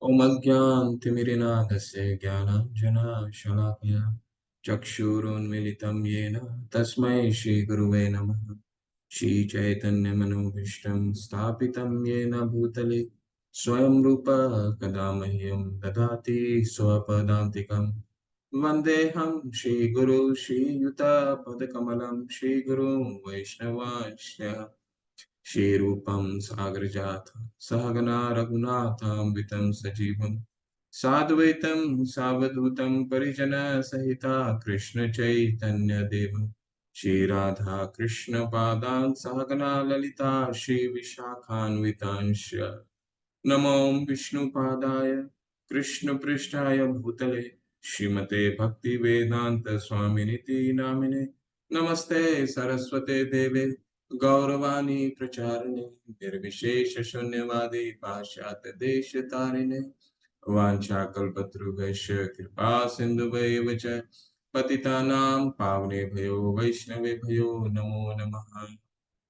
ओमज्ञानतिमिरिनाथस्य ज्ञानाञ्जनशलाकया चक्षुरुन्मीलितं येन तस्मै श्रीगुरुवे नमः। श्रीचैतन्यमनोभीष्टं स्थापितं येन भूतले स्वयं रूप कदा मह्यं ददाति स्वपदान्तिकं। वन्देऽहं श्रीगुरु श्रीयुतपदकमलं श्रीगुरुं वैष्णवांश्च श्रीरूपं सागरजातं सहगना रघुनाथान्वितं सजीवं साद्वैतं सावधूतं परिजनसहिता कृष्णचैतन्यदेवं श्रीराधा कृष्णपादान् सहगना ललिता श्रीविशाखान्वितांश्च नमो विष्णुपादाय कृष्णपृष्ठाय भूतले श्रीमते भक्तिवेदांत स्वामिनिति नामिने नमस्ते सरस्वते देवे गौरवाणी प्रचारिणे निर्विशेष शून्यवादी पाश्चात्य देश तारिणे वाञ्छाकल्पतरुभ्यश्च कृपा सिन्धुभैव च पतितानां पावनेभ्यो वैष्णवेभ्यो नमो नमः।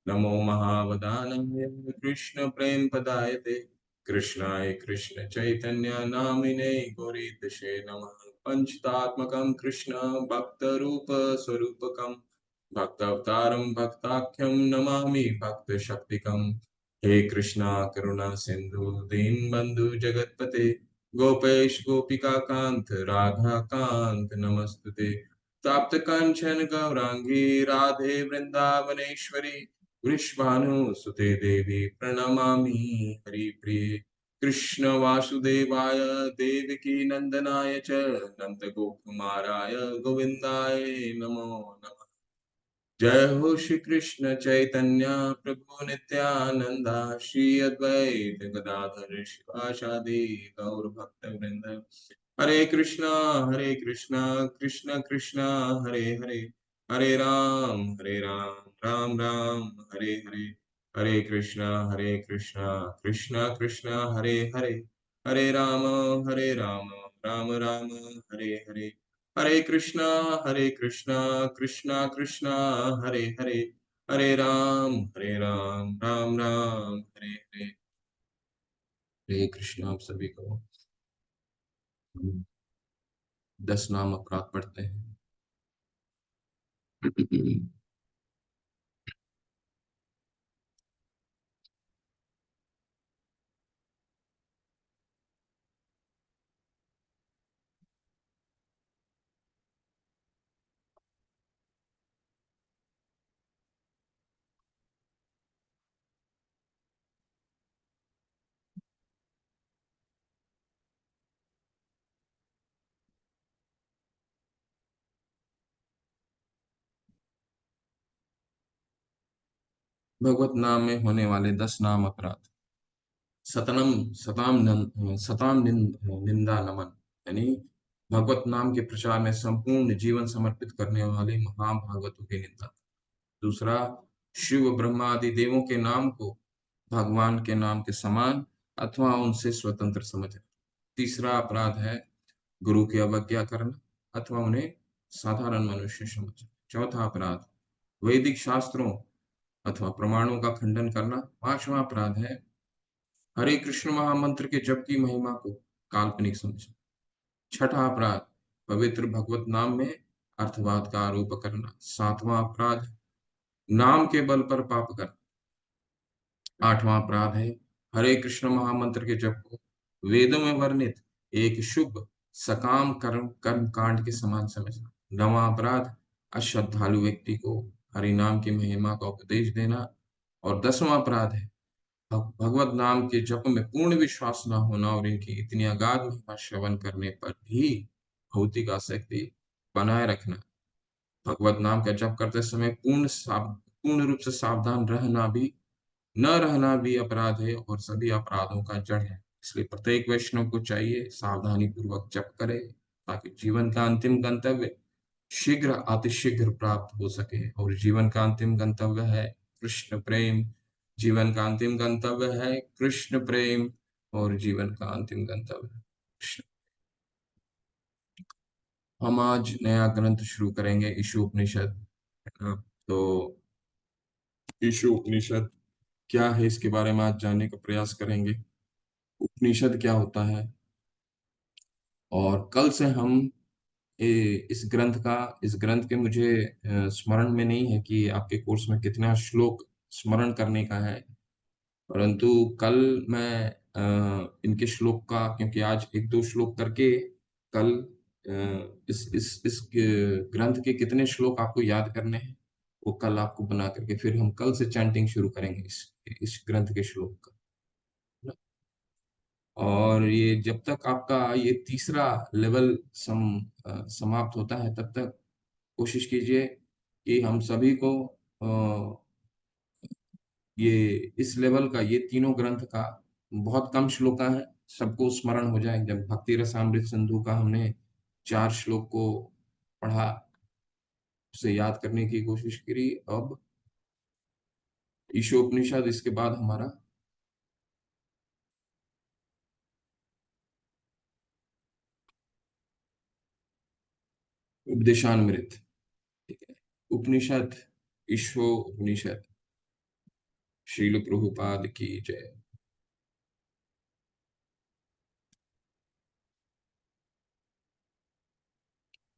नमो महावदानंय कृष्ण प्रेम पदायते कृष्णाय कृष्ण चैतन्य नामिने गौरीतशे नमः। पंचतात्मकं कृष्ण भक्त रूप स्वरूपकं भक्तावतारं भक्ताख्यं नमामि भक्त शक्तिकं। हे कृष्णा करुणा सिंधु दीनबंधु जगतपते गोपेश गोपिका कांत राधा कांत नमस्तुते। ताप्त कांचन गौरांगी राधे वृंदावनेश्वरी वृषभानुसुते देवी प्रणमामि हरिप्रिये। कृष्ण वासुदेवाय देवकी नंदनाय च नंदगोकुमाराय गोविंदाय नमो नमः। जय हो श्री कृष्ण चैतन्य प्रभु नित्यानंदा श्री अद्वैत गदाधर शिवासादि गौर भक्त वृंद। हरे कृष्णा कृष्ण कृष्ण हरे हरे हरे राम राम राम हरे हरे। हरे कृष्णा कृष्ण कृष्ण हरे हरे हरे राम राम राम हरे हरे। हरे कृष्णा कृष्णा कृष्णा हरे हरे हरे राम राम राम हरे हरे। हरे कृष्णा। आप सभी को हम 10 नाम अपराध पढ़ते हैं। भगवत नाम में होने वाले 10 नाम अपराध। सतनम निंदा नमन, यानी भगवत नाम के प्रचार में संपूर्ण जीवन समर्पित करने वाले महाभागवतों की निंदा। दूसरा, शिव ब्रह्मा आदि देवों के नाम को भगवान के नाम के समान अथवा उनसे स्वतंत्र समझना। तीसरा अपराध है गुरु की अवज्ञा करना अथवा उन्हें साधारण मनुष्य समझना। चौथा अपराध वैदिक शास्त्रों अथवा प्रमाणों का खंडन करना। पांचवा अपराध है हरे कृष्ण महामंत्र के जप की महिमा को काल्पनिक समझना। छठा अपराध पवित्र भगवत नाम में अर्थवाद का आरोप करना। सातवां अपराध नाम के बल पर पाप करना। आठवां अपराध है हरे कृष्ण महामंत्र के जप को वेदों में वर्णित एक शुभ सकाम कर्म कांड के समान समझना। नवां अपराध अश्रद्धालु व्यक्ति को हरि नाम की महिमा का उपदेश देना। और 10वां अपराध है भगवत नाम के जप में पूर्ण विश्वास न होना और इनकी इतनी अगाध महिमा श्रवण करने पर भी भौतिक आसक्ति बनाए रखना। भगवत नाम का जप करते समय पूर्ण रूप से सावधान रहना भी अपराध है और सभी अपराधों का जड़ है। इसलिए प्रत्येक वैष्णव को चाहिए सावधानी पूर्वक जप करे ताकि जीवन का अंतिम गंतव्य शीघ्र अतिशीघ्र प्राप्त हो सके। और जीवन का अंतिम गंतव्य है कृष्ण प्रेम। जीवन का अंतिम गंतव्य है कृष्ण प्रेम और जीवन का अंतिम गंतव्य है कृष्ण। हम आज नया ग्रंथ शुरू करेंगे ईशु उपनिषद, है ना? तो ईशु उपनिषद क्या है इसके बारे में आज जानने का प्रयास करेंगे। उपनिषद क्या होता है, और कल से हम इस ग्रंथ के मुझे स्मरण में नहीं है कि आपके कोर्स में कितना श्लोक स्मरण करने का है, परंतु कल मैं इनके श्लोक का, क्योंकि आज एक दो श्लोक करके कल इस ग्रंथ के कितने श्लोक आपको याद करने हैं, वो कल आपको बना करके फिर हम कल से चैंटिंग शुरू करेंगे इस ग्रंथ के श्लोक का, है ना? और ये जब तक आपका ये तीसरा लेवल समाप्त होता है, तब तक कोशिश कीजिए कि हम सभी को ये इस लेवल का, ये तीनों ग्रंथ का, बहुत कम श्लोका है, सबको स्मरण हो जाए। जब भक्ति रसामृत सिंधु का हमने 4 श्लोक को पढ़ा, उसे याद करने की कोशिश करी। अब ईशोपनिषद, इसके बाद हमारा उपदेशामृत, ठीक है। उपनिषद, ईशो उपनिषद, श्रील प्रभुपाद की जय।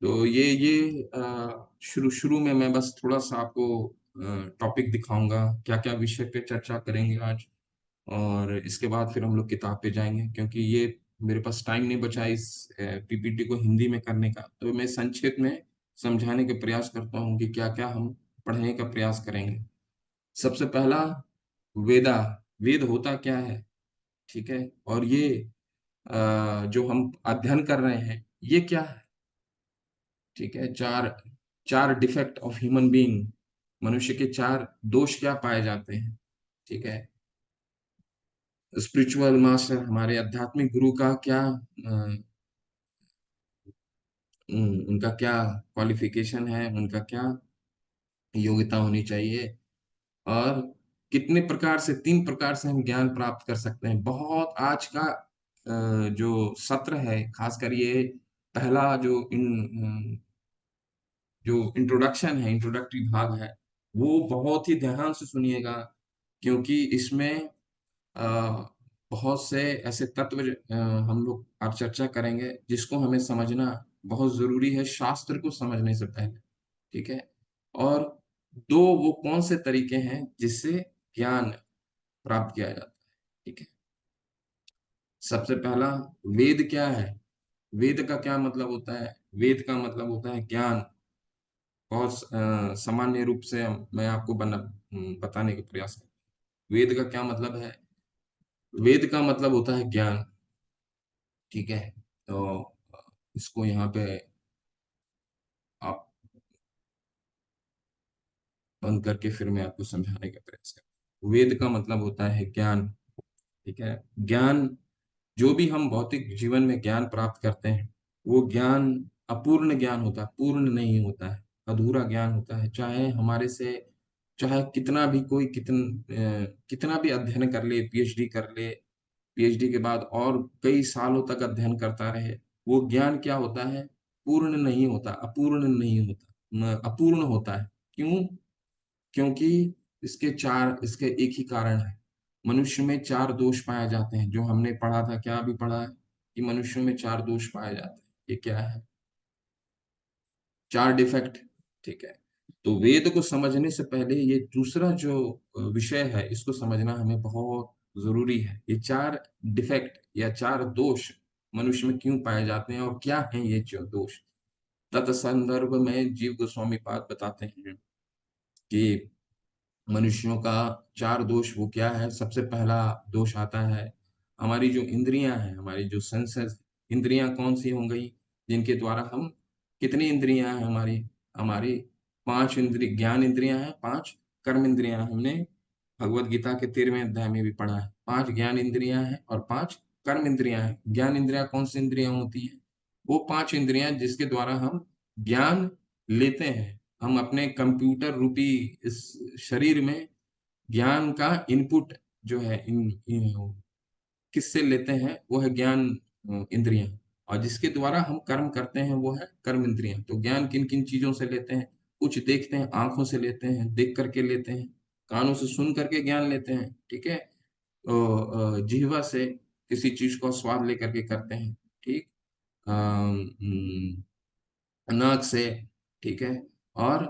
तो ये शुरू शुरू में मैं बस थोड़ा सा आपको टॉपिक दिखाऊंगा, क्या क्या विषय पे चर्चा करेंगे आज, और इसके बाद फिर हम लोग किताब पे जाएंगे, क्योंकि ये मेरे पास टाइम नहीं बचा इस पीपीटी को हिंदी में करने का। तो मैं संक्षेप में समझाने के प्रयास करता हूँ कि क्या क्या हम पढ़ने का प्रयास करेंगे। सबसे पहला, वेदा। वेद होता क्या है, ठीक है, और ये जो हम अध्ययन कर रहे हैं ये क्या है, ठीक है। चार चार डिफेक्ट ऑफ ह्यूमन बीइंग, मनुष्य के 4 दोष क्या पाए जाते हैं, ठीक है। स्पिरिचुअल मास्टर, हमारे आध्यात्मिक गुरु का क्या उनका क्या क्वालिफिकेशन है, उनका क्या योग्यता होनी चाहिए, और कितने प्रकार से, 3 प्रकार से हम ज्ञान प्राप्त कर सकते हैं। बहुत आज का जो सत्र है, खासकर ये पहला जो इंट्रोडक्शन है, इंट्रोडक्टरी भाग है, वो बहुत ही ध्यान से सुनिएगा, क्योंकि इसमें अ, बहुत से ऐसे तत्व हम लोग आज चर्चा करेंगे जिसको हमें समझना बहुत जरूरी है शास्त्र को समझने से पहले, ठीक है। और 2 वो कौन से तरीके हैं जिससे ज्ञान प्राप्त किया जाता है, ठीक है। सबसे पहला, वेद क्या है। वेद का क्या मतलब होता है, वेद का मतलब होता है ज्ञान। बहुत सामान्य रूप से मैं आपको बताने का प्रयास करूं। वेद का क्या मतलब है, वेद का मतलब होता है ज्ञान, ठीक है। तो इसको यहाँ पे आप बंद करके फिर मैं आपको समझाने का प्रयास करूँ। वेद का मतलब होता है ज्ञान, ठीक है। ज्ञान, जो भी हम भौतिक जीवन में ज्ञान प्राप्त करते हैं, वो ज्ञान अपूर्ण ज्ञान होता है, पूर्ण नहीं होता है, अधूरा ज्ञान होता है। चाहे कितना भी कोई कितना भी अध्ययन कर ले, पीएचडी कर ले, पीएचडी के बाद और कई सालों तक अध्ययन करता रहे, वो ज्ञान क्या होता है, पूर्ण नहीं होता, अपूर्ण नहीं होता, अपूर्ण होता है। क्यों? क्योंकि इसके एक ही कारण है। मनुष्य में 4 दोष पाए जाते हैं, जो हमने पढ़ा था, क्या अभी पढ़ा है कि मनुष्य में 4 दोष पाए जाते हैं। ये क्या है, 4 डिफेक्ट, ठीक है। तो वेद को समझने से पहले ये दूसरा जो विषय है, इसको समझना हमें बहुत जरूरी है। ये 4 डिफेक्ट या 4 दोष मनुष्य में क्यों पाए जाते हैं और क्या हैं ये जो दोष। तत्संदर्भ में जीव गोस्वामी पाद बताते हैं कि मनुष्यों का 4 दोष वो क्या है। सबसे पहला दोष आता है, हमारी जो इंद्रियां हैं, हमारी जो सेंसेस, इंद्रियां कौन सी हो गई, जिनके द्वारा हम, कितनी इंद्रियां हैं हमारी, हमारी 5 इंद्रिय, ज्ञान इंद्रियां हैं, 5 कर्म इंद्रियां हैं। हमने भगवत गीता के 13वें अध्याय में भी पढ़ा है, 5 ज्ञान इंद्रियां हैं और 5 कर्म इंद्रियां हैं। ज्ञान इंद्रियां कौन सी इंद्रियां होती हैं, वो 5 इंद्रियां जिसके द्वारा हम ज्ञान लेते हैं। हम अपने कंप्यूटर रूपी इस शरीर में ज्ञान का इनपुट जो है, किससे लेते हैं, वो है ज्ञान इंद्रियां। और जिसके द्वारा हम कर्म करते हैं वो है कर्म इंद्रियां। तो ज्ञान किन किन चीजों से लेते हैं, कुछ देखते हैं, आंखों से लेते हैं, देख करके लेते हैं, कानों से सुन करके ज्ञान लेते हैं, ठीक है। तो जिह्वा से, किसी चीज को स्वाद लेकर के करते हैं, ठीक। नाक से, ठीक है, और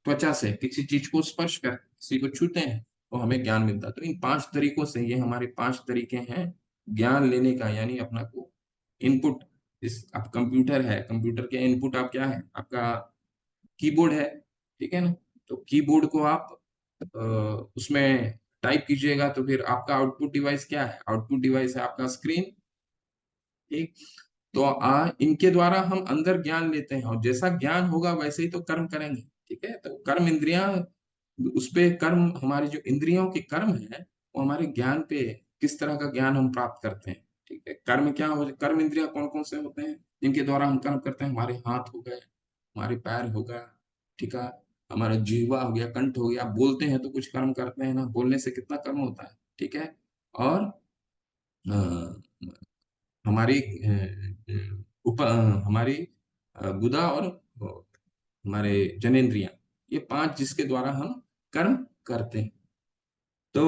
त्वचा से किसी चीज को स्पर्श कर किसी को छूते हैं तो हमें ज्ञान मिलता है। तो इन 5 तरीकों से, ये हमारे 5 तरीके हैं ज्ञान लेने का, यानी अपना को इनपुट। इस अब कंप्यूटर है, कंप्यूटर के इनपुट आप क्या है, आपका कीबोर्ड है, ठीक है ना। तो कीबोर्ड को आप उसमें टाइप कीजिएगा तो फिर आपका आउटपुट डिवाइस क्या है, आउटपुट डिवाइस है आपका स्क्रीन, ठीक। तो इनके द्वारा हम अंदर ज्ञान लेते हैं, और जैसा ज्ञान होगा वैसे ही तो कर्म करेंगे, ठीक है। तो कर्म इंद्रियां, उस पे कर्म, हमारी जो इंद्रियों के कर्म है वो हमारे ज्ञान पे, किस तरह का ज्ञान हम प्राप्त करते हैं, ठीक है। कर्म क्या हो, कर्म इंद्रियां कौन कौन से होते हैं जिनके द्वारा हम कर्म करते हैं, हमारे हाथ हो गए, हमारे पैर हो गया, ठीक है, हमारा जीवा हो गया, कंठ हो गया। बोलते हैं तो कुछ कर्म करते हैं ना, बोलने से कितना कर्म होता है, ठीक है। और अ, हमारी हमारी गुदा और हमारे जनेंद्रियां, ये 5 जिसके द्वारा हम कर्म करते हैं। तो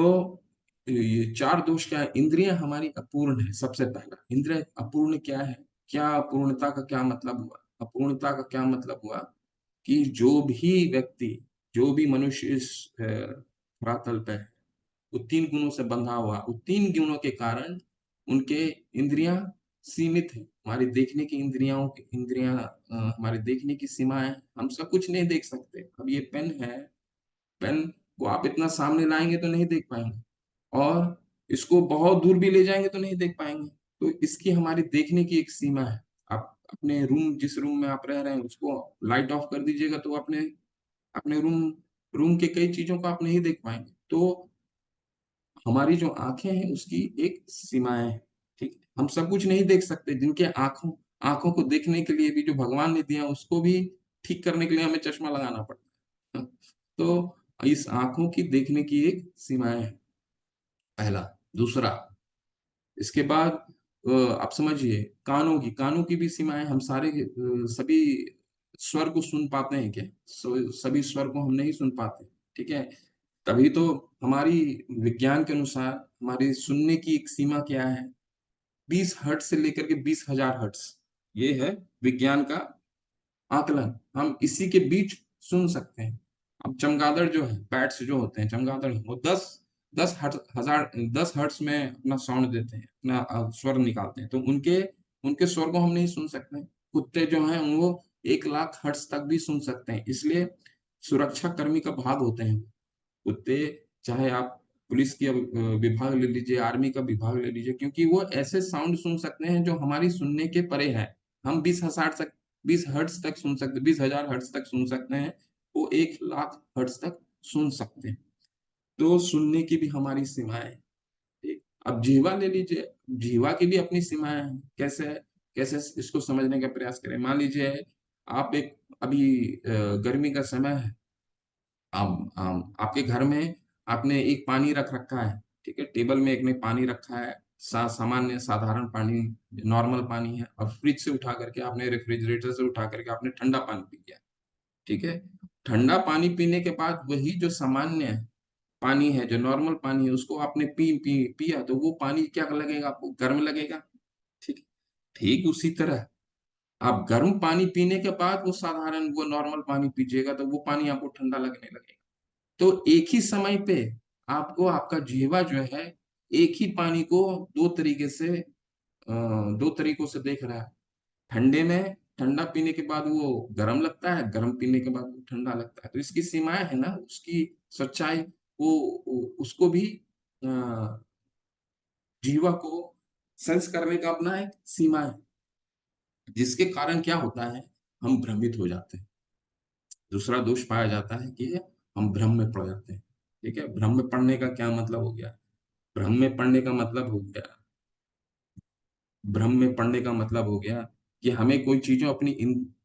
ये 4 दोष क्या है, इंद्रियां हमारी अपूर्ण है। सबसे पहला, इंद्रिय अपूर्ण क्या है, क्या अपूर्णता का क्या मतलब हुआ, अपूर्णता का क्या मतलब हुआ कि जो भी व्यक्ति, जो भी मनुष्य इस धरातल पे है, वो 3 गुणों से बंधा हुआ, वो 3 गुणों के कारण उनके इंद्रियां सीमित है। हमारी देखने की इंद्रियां, हमारे देखने की सीमाएं, हम सब कुछ नहीं देख सकते। अब ये पेन है, पेन को आप इतना सामने लाएंगे तो नहीं देख पाएंगे, और इसको बहुत दूर भी ले जाएंगे तो नहीं देख पाएंगे। तो इसकी हमारी देखने की एक सीमा है। आप अपने रूम, जिस रूम में आप रह रहे हैं, उसको लाइट ऑफ कर दीजिएगा तो अपने अपने रूम रूम के कई चीजों को आप नहीं देख पाएंगे। तो हमारी जो आंखें हैं उसकी एक सीमाएं हैं, ठीक है। हम सब कुछ नहीं देख सकते, जिनके आंखों आंखों को देखने के लिए भी जो भगवान ने दिया, उसको भी ठीक करने के लिए हमें चश्मा लगाना पड़ता है। तो इस आंखों की देखने की एक सीमाएं है, पहला। दूसरा, इसके बाद आप समझिए, कानों की भी सीमाएं। हम सभी स्वर को सुन पाते हैं क्या, सभी स्वर को हम नहीं सुन पाते, ठीक है। तभी तो हमारी विज्ञान के अनुसार हमारी सुनने की एक सीमा क्या है, 20 हर्ट्ज से लेकर के 20,000 हर्ट्ज, ये है विज्ञान का आकलन। हम इसी के बीच सुन सकते हैं। अब चमगादड़ जो है, बैट्स जो होते हैं चमगादड़, वो 10 हर्ट्ज में अपना साउंड देते हैं, अपना स्वर निकालते हैं। तो उनके उनके स्वर को हम नहीं सुन सकते। कुत्ते जो हैं वो 1 लाख हर्ट्ज तक भी सुन सकते हैं, इसलिए सुरक्षा कर्मी का भाग होते हैं कुत्ते। चाहे आप पुलिस की विभाग ले लीजिए, आर्मी का विभाग ले लीजिए, क्योंकि वो ऐसे साउंड सुन सकते हैं जो हमारी सुनने के परे है। हम 20 हर्ट्ज तक सुन सकते, 20,000 हर्ट्ज तक सुन सकते हैं, वो 1 लाख हर्ट्ज तक सुन सकते हैं। तो सुनने की भी हमारी सीमाएं हैं, ठीक। अब जीवा ले लीजिए, जीवा की भी अपनी सीमाएं हैं। कैसे कैसे इसको समझने का प्रयास करें। मान लीजिए आप एक, अभी गर्मी का समय है, आपके घर में आपने एक पानी रख रखा है, ठीक है, टेबल में एक ने पानी रखा है, सामान्य साधारण पानी, नॉर्मल पानी है, और फ्रिज से उठा करके आपने, रेफ्रिजरेटर से उठा करके आपने ठंडा पानी पी लिया, ठीक है। ठंडा पानी पीने के बाद वही जो सामान्य पानी है, जो नॉर्मल पानी है, उसको आपने पिया, तो वो पानी क्या लगेगा आपको, गर्म लगेगा, ठीक। ठीक उसी तरह आप गर्म पानी पीने के बाद वो साधारण, वो नॉर्मल पानी पीजिएगा तो वो पानी आपको ठंडा लगने लगेगा। तो एक ही समय पे आपको, आपका जीवा जो है, एक ही पानी को दो तरीकों से देख रहा है। ठंडे में, ठंडा पीने के बाद वो गर्म लगता है, गर्म पीने के बाद वो ठंडा लगता है। तो इसकी सीमाएं है ना, उसकी सच्चाई, उसको भी अ, जीवा को सेंस करने का अपना एक सीमा है, जिसके कारण क्या होता है, हम भ्रमित हो जाते हैं। दूसरा दोष पाया जाता है कि हम भ्रम में पड़ जाते हैं, ठीक है। भ्रम में पड़ने का क्या मतलब हो गया, भ्रम में पड़ने का मतलब हो गया भ्रम में पड़ने का मतलब हो गया कि हमें कोई चीजों, अपनी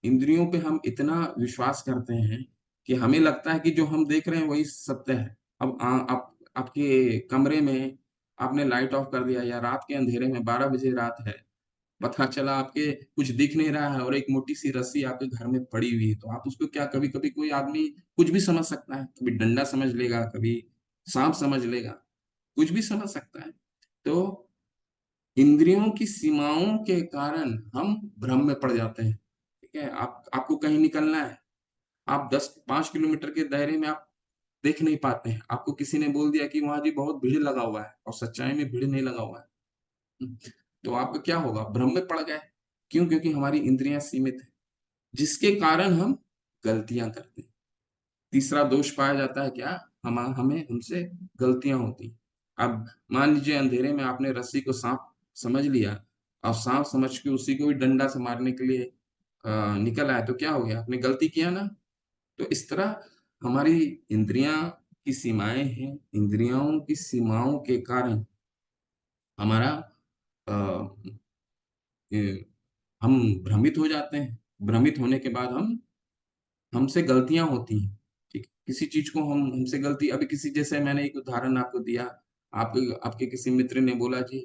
इंद्रियों पे हम इतना विश्वास करते हैं कि हमें लगता है कि जो हम देख रहे हैं वही सत्य है। अब आपके कमरे में आपने लाइट ऑफ कर दिया, या रात के अंधेरे में 12 बजे रात है, पता चला आपके कुछ दिख नहीं रहा है और एक मोटी सी रस्सी आपके घर में पड़ी हुई है, तो आप उसको क्या, कभी कभी कोई आदमी कुछ भी समझ सकता है, कभी डंडा समझ लेगा, कभी सांप समझ लेगा, कुछ भी समझ सकता है। तो इंद्रियों की सीमाओं के कारण हम भ्रम में पड़ जाते हैं। ठीक है, आपको कहीं निकलना है, आप 5 किलोमीटर के दायरे में आप देख नहीं पाते हैं। आपको किसी ने बोल दिया कि वहां जी बहुत भीड़ लगा हुआ है, और सच्चाई में भीड़ नहीं लगा हुआ है। तो आपका क्या होगा? भ्रम में पड़ गए। क्यों? क्योंकि हमारी इंद्रियां सीमित है, जिसके कारण हम गलतियां करते हैं। तीसरा दोष पाया जाता है क्या? हमें हमसे गलतियां होती हैं। अब मान लीजिए अंधेरे में आपने रस्सी को सांप समझ लिया, और सांप समझ के उसी को भी डंडा से मारने के लिए निकल आया, तो क्या हो गया? आपने गलती किया ना। तो इस तरह हमारी इंद्रियां की सीमाएं हैं, इंद्रियों की सीमाओं के कारण हमारा अ, ए, हम भ्रमित हो जाते हैं। भ्रमित होने के बाद हमसे गलतियां होती हैं। ठीक है? किसी चीज को हम हमसे गलती, अभी किसी, जैसे मैंने एक उदाहरण आपको दिया, आप आपके किसी मित्र ने बोला जी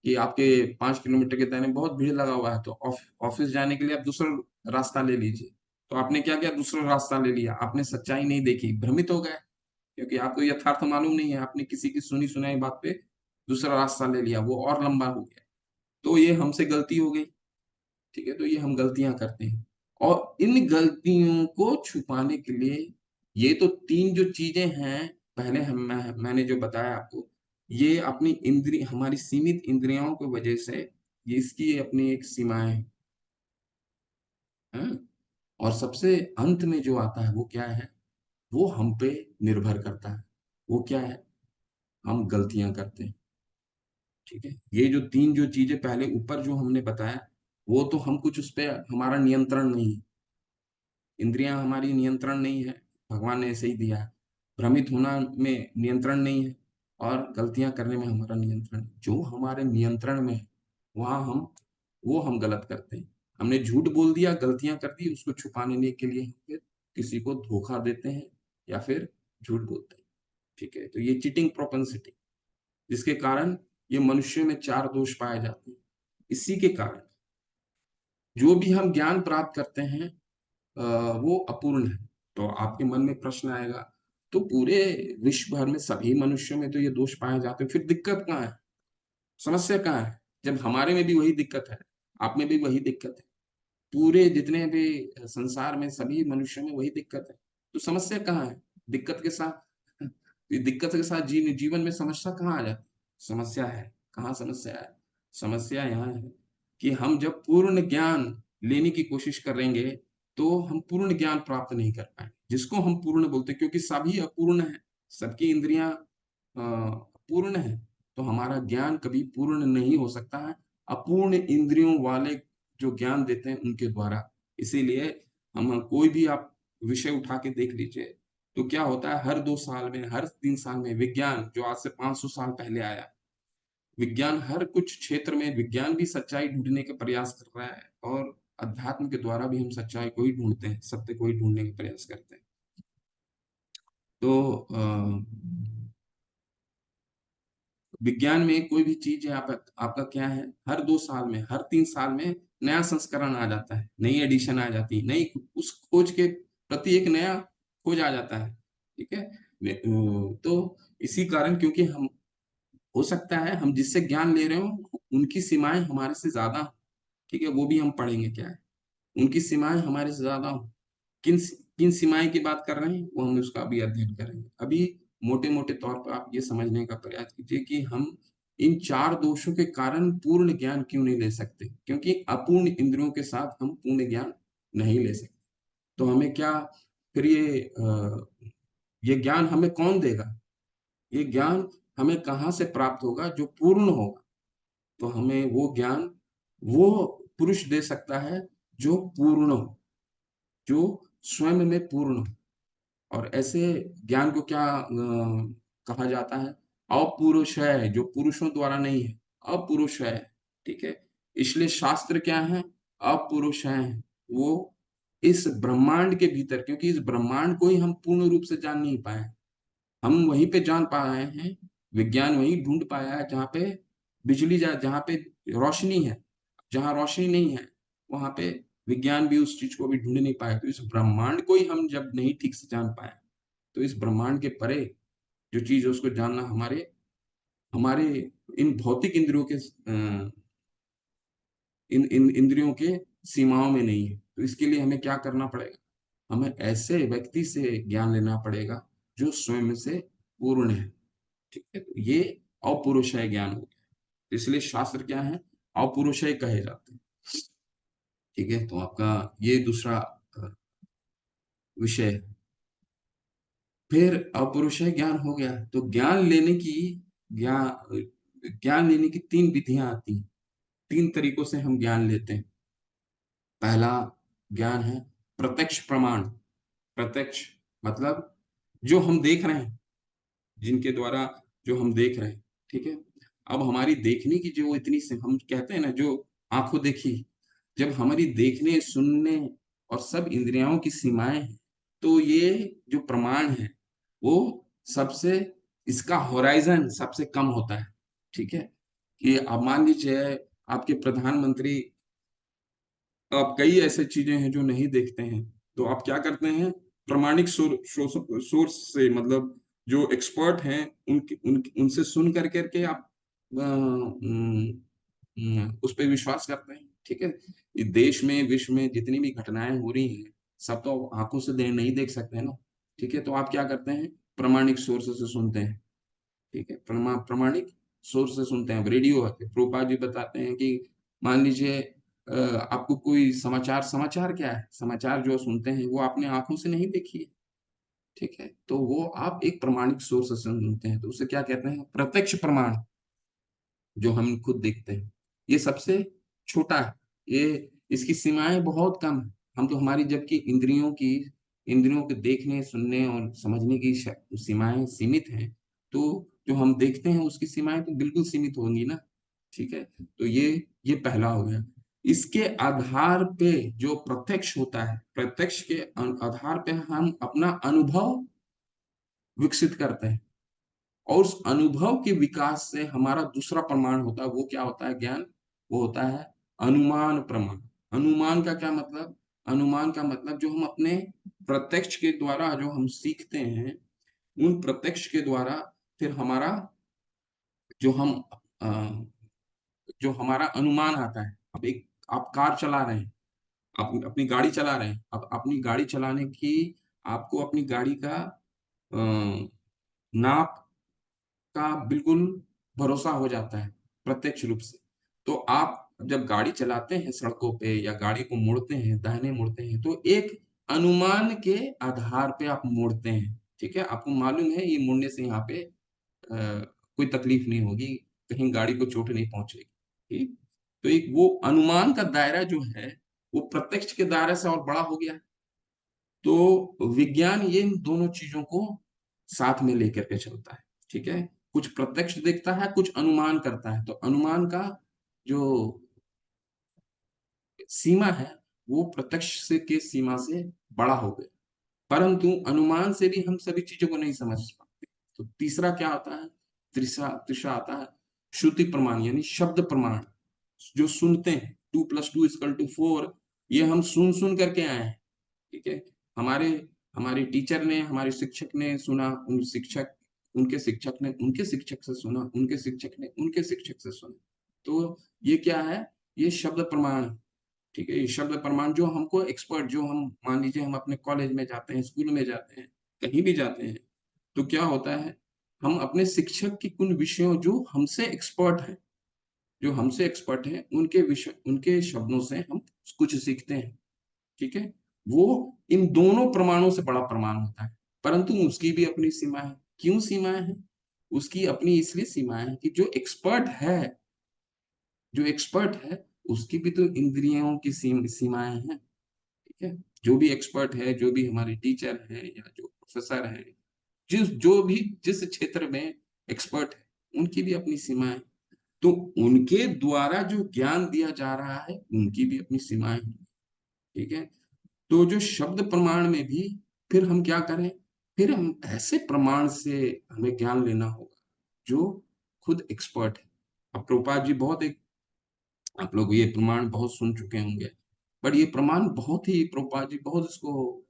कि आपके 5 किलोमीटर के दायरे में बहुत भीड़ लगा हुआ है, तो ऑफिस जाने के लिए आप दूसरा रास्ता ले लीजिए। तो आपने क्या किया? दूसरा रास्ता ले लिया। आपने सच्चाई नहीं देखी, भ्रमित हो गए, क्योंकि आपको यथार्थ मालूम नहीं है। आपने किसी की सुनी सुनाई बात पे दूसरा रास्ता ले लिया, वो और लंबा हो गया। तो ये हमसे गलती हो गई। ठीक है, तो ये हम गलतियां करते हैं, और इन गलतियों को छुपाने के लिए ये तो तीन जो चीजें हैं, पहले मैंने जो बताया आपको, ये अपनी इंद्रिय, हमारी सीमित इंद्रियों की वजह से ये इसकी अपनी एक सीमाएं हैं। और सबसे अंत में जो आता है वो क्या है? वो हम पे निर्भर करता है। वो क्या है? हम गलतियां करते हैं। ठीक है, ये जो तीन जो चीजें पहले ऊपर जो हमने बताया, वो तो हम कुछ उस पे हमारा नियंत्रण नहीं है। इंद्रियां हमारी नियंत्रण नहीं है, भगवान ने ऐसे ही दिया है। भ्रमित होना में नियंत्रण नहीं है, और गलतियां करने में हमारा नियंत्रण है। जो हमारे नियंत्रण में है, वहां हम वो हम गलत करते हैं। हमने झूठ बोल दिया, गलतियां कर दी, उसको छुपाने के लिए हम फिर किसी को धोखा देते हैं, या फिर झूठ बोलते हैं। ठीक है, तो ये चीटिंग प्रोपेंसिटी, जिसके कारण ये मनुष्य में चार दोष पाए जाते हैं। इसी के कारण जो भी हम ज्ञान प्राप्त करते हैं अ, वो अपूर्ण है। तो आपके मन में प्रश्न आएगा, तो पूरे विश्व भर में सभी मनुष्यों में तो ये दोष पाए जाते हैं, फिर दिक्कत कहाँ है? समस्या कहाँ है? जब हमारे में भी वही दिक्कत है, आप में भी वही दिक्कत है, पूरे जितने भी संसार में सभी मनुष्यों में वही दिक्कत है, तो समस्या कहाँ है? दिक्कत के साथ दिक्कत के साथ जीवन में समस्या कहाँ आ जाती? समस्या है, कहाँ समस्या है? समस्या यहाँ है कि हम जब पूर्ण ज्ञान लेने की कोशिश करेंगे, तो हम पूर्ण ज्ञान प्राप्त नहीं कर पाएंगे, जिसको हम पूर्ण बोलते हैं, क्योंकि सभी अपूर्ण है, सबकी इंद्रियां पूर्ण है। तो हमारा ज्ञान कभी पूर्ण नहीं हो सकता है अपूर्ण इंद्रियों वाले जो ज्ञान देते हैं उनके द्वारा। इसीलिए हम कोई भी आप विषय उठा के देख लीजिए, तो क्या होता है, हर 2 साल में, हर 3 साल में विज्ञान जो आज से 500 साल पहले आया, विज्ञान हर कुछ क्षेत्र में विज्ञान भी सच्चाई ढूंढने का प्रयास कर रहा है, और अध्यात्म के द्वारा भी हम सच्चाई को ही ढूंढते हैं, सत्य को ही ढूंढने का प्रयास करते हैं। तो विज्ञान में कोई भी चीज है, आपका क्या है, हर 2 साल में, हर 3 साल में नया संस्करण आ जाता है, नई एडिशन आ जाती है, नई, उस खोज के प्रति एक नया खोज आ जाता है। ठीक है, तो इसी कारण, क्योंकि हम, हो सकता है हम जिससे ज्ञान ले रहे हो उनकी सीमाएं हमारे से ज्यादा हो। ठीक है, वो भी हम पढ़ेंगे क्या है, उनकी सीमाएं हमारे से ज्यादा हो। किन किन सीमाएं की बात कर रहे हैं, वो हम उसका अभी अध्ययन करेंगे। अभी मोटे मोटे तौर पर आप ये समझने का प्रयास कीजिए कि हम इन चार दोषों के कारण पूर्ण ज्ञान क्यों नहीं ले सकते, क्योंकि अपूर्ण इंद्रियों के साथ हम पूर्ण ज्ञान नहीं ले सकते। तो हमें क्या, फिर ये ज्ञान हमें कौन देगा? ये ज्ञान हमें कहाँ से प्राप्त होगा? जो पूर्ण होगा। तो हमें वो ज्ञान वो पुरुष दे सकता है जो पूर्ण हो, जो स्वयं में पूर्ण हो। और ऐसे ज्ञान को क्या कहा जाता है? अपुरुष है, जो पुरुषों द्वारा नहीं है, अपुरुष है। ठीक है, इसलिए शास्त्र क्या है? अपुरुष है। वो इस ब्रह्मांड के भीतर, क्योंकि इस ब्रह्मांड को ही हम पूर्ण रूप से जान नहीं पाए, हम वहीं पे जान पाए हैं, विज्ञान वहीं ढूंढ पाया है जहाँ पे बिजली जहाँ पे रोशनी है। जहाँ रोशनी नहीं है, वहां पे विज्ञान भी उस चीज को भी ढूंढ नहीं पाया। तो इस ब्रह्मांड को ही हम जब नहीं ठीक से जान पाए, तो इस ब्रह्मांड के परे जो चीज है उसको जानना हमारे हमारे इन भौतिक इंद्रियों के इन इन इंद्रियों के सीमाओं में नहीं है। तो इसके लिए हमें क्या करना पड़ेगा? हमें ऐसे व्यक्ति से ज्ञान लेना पड़ेगा जो स्वयं से पूर्ण है। ठीक है, तो ये अपौरुषेय ज्ञान हो गया। तो इसलिए शास्त्र क्या है? अपौरुषेय कहे जाते हैं। ठीक है, तो आपका ये दूसरा विषय है। फिर अपौरुषेय ज्ञान हो गया, तो ज्ञान ज्ञान लेने की तीन विधियां आती हैं। तीन तरीकों से हम ज्ञान लेते हैं। पहला ज्ञान है प्रत्यक्ष प्रमाण। प्रत्यक्ष मतलब जो हम देख रहे हैं, जिनके द्वारा जो हम देख रहे हैं। ठीक है, अब हमारी देखने की जो इतनी से हम कहते हैं ना, जो आंखों देखी, जब हमारी देखने सुनने और सब इंद्रियों की सीमाएं हैं, तो ये जो प्रमाण है वो सबसे, इसका होराइजन सबसे कम होता है। ठीक है, कि अब मान लीजिए आपके प्रधानमंत्री, अब कई ऐसे चीजें हैं जो नहीं देखते हैं, तो आप क्या करते हैं? प्रमाणिक सोर्स से, मतलब जो एक्सपर्ट हैं उनसे सुन कर करके आप उस पर विश्वास करते हैं। ठीक है, इस देश में विश्व में जितनी भी घटनाएं हो रही हैं, सब तो आंखों से नहीं देख सकते हैं ना। ठीक है, तो आप क्या करते हैं? प्रमाणिक सोर्स से सुनते हैं। ठीक है, प्रमाणिक सोर्स से सुनते हैं। अब रेडियो है, प्रोपा जी बताते हैं कि मान लीजिए आपको कोई समाचार, समाचार क्या है? समाचार जो सुनते हैं वो आपने आंखों से नहीं देखी है। ठीक है, तो वो आप एक प्रमाणिक सोर्स से सुनते हैं, तो उसे क्या कहते हैं? प्रत्यक्ष प्रमाण, जो हम खुद देखते हैं। ये सबसे छोटा है, ये इसकी सीमाएं बहुत कम है। हम तो हमारी, जबकि इंद्रियों के देखने सुनने और समझने की सीमाएं सीमित हैं, तो जो हम देखते हैं उसकी सीमाएं तो बिल्कुल सीमित होंगी ना। ठीक है, तो ये पहला हो गया। इसके आधार पे जो प्रत्यक्ष होता है, प्रत्यक्ष के आधार पे हम अपना अनुभव विकसित करते हैं, और उस अनुभव के विकास से हमारा दूसरा प्रमाण होता है। वो क्या होता है ज्ञान? वो होता है अनुमान प्रमाण। अनुमान का क्या मतलब? अनुमान का मतलब जो हम अपने प्रत्यक्ष के द्वारा जो हम सीखते हैं, उन प्रत्यक्ष के द्वारा फिर हमारा जो हम अ, जो हमारा अनुमान आता है। अब एक, आप कार चला रहे हैं, आप अपनी गाड़ी चला रहे हैं, अब अपनी गाड़ी चलाने की, आपको अपनी गाड़ी का नाप का बिल्कुल भरोसा हो जाता है प्रत्यक्ष रूप से। तो आप जब गाड़ी चलाते हैं सड़कों पे, या गाड़ी को मोड़ते हैं, दाहिने मुड़ते हैं, तो एक अनुमान के आधार पे आप मोड़ते हैं। ठीक है, आपको मालूम है ये मुड़ने से यहाँ पे कोई तकलीफ नहीं होगी, कहीं गाड़ी को चोट नहीं पहुंचेगी। ठीक, तो एक वो अनुमान का दायरा जो है, वो प्रत्यक्ष के दायरे से और बड़ा हो गया। तो विज्ञान ये इन दोनों चीजों को साथ में लेकर के चलता है। ठीक है, कुछ प्रत्यक्ष देखता है, कुछ अनुमान करता है। तो अनुमान का जो सीमा है, वो प्रत्यक्ष से के सीमा से बड़ा हो गया। परंतु अनुमान से भी हम सभी चीजों को नहीं समझ पाते। तो तीसरा क्या आता है? तीसरा तीसरा आता है श्रुति प्रमाण, यानी शब्द प्रमाण। जो सुनते हैं 2+2=4, ये हम सुन सुन करके आए हैं। ठीक है, हमारे हमारे टीचर ने, हमारे शिक्षक ने सुना, उनके शिक्षक ने उनके शिक्षक से सुना, उनके शिक्षक ने उनके शिक्षक से सुना। तो ये क्या है? ये शब्द प्रमाण है। ठीक है, ये शब्द प्रमाण जो हमको एक्सपर्ट, जो हम मान लीजिए हम अपने कॉलेज में जाते हैं, स्कूल में जाते हैं, कहीं भी जाते हैं, तो क्या होता है? हम अपने शिक्षक की उन विषयों, जो हमसे एक्सपर्ट हैं, उनके विषय, उनके शब्दों से हम कुछ सीखते हैं। ठीक है, वो इन दोनों प्रमाणों से बड़ा प्रमाण होता है। परंतु उसकी भी अपनी सीमा है। क्यों सीमाएं हैं? उसकी अपनी इसलिए सीमाएं हैं कि जो एक्सपर्ट है, उसकी भी तो इंद्रियों की सीमाएं हैं। ठीक है, जो भी एक्सपर्ट है, जो भी हमारे टीचर है या जो प्रोफेसर है, जो भी जिस क्षेत्र में एक्सपर्ट है, उनकी भी अपनी सीमाएं। तो उनके द्वारा जो ज्ञान दिया जा रहा है, उनकी भी अपनी सीमाएं हैं। ठीक है, तो जो शब्द प्रमाण में भी फिर हम क्या करें? फिर हम ऐसे प्रमाण से हमें ज्ञान लेना होगा जो खुद एक्सपर्ट है। अब प्रभुपाद जी बहुत एक, आप लोग ये प्रमाण बहुत सुन चुके होंगे, बट ये प्रमाण बहुत ही, प्रभुपाद जी बहुत इसको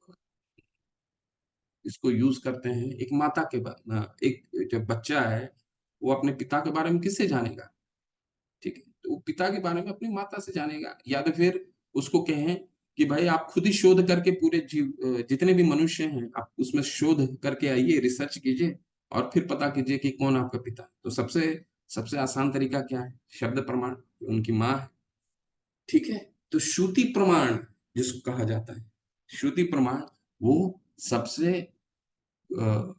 इसको यूज करते हैं। एक माता के बाद, एक जब बच्चा है, वो अपने पिता के बारे में किससे जानेगा? ठीक है, तो वो पिता के बारे में अपनी माता से जानेगा, या तो फिर उसको कहें कि भाई आप खुद ही शोध करके पूरे जितने भी मनुष्य हैं आप उसमें शोध करके आइए, रिसर्च कीजिए और फिर पता कीजिए कि कौन आपका पिता है। तो सबसे सबसे आसान तरीका क्या है? शब्द प्रमाण, उनकी माँ है। ठीक है, तो श्रुति प्रमाण जिसको कहा जाता है, श्रुति प्रमाण वो सबसे अ,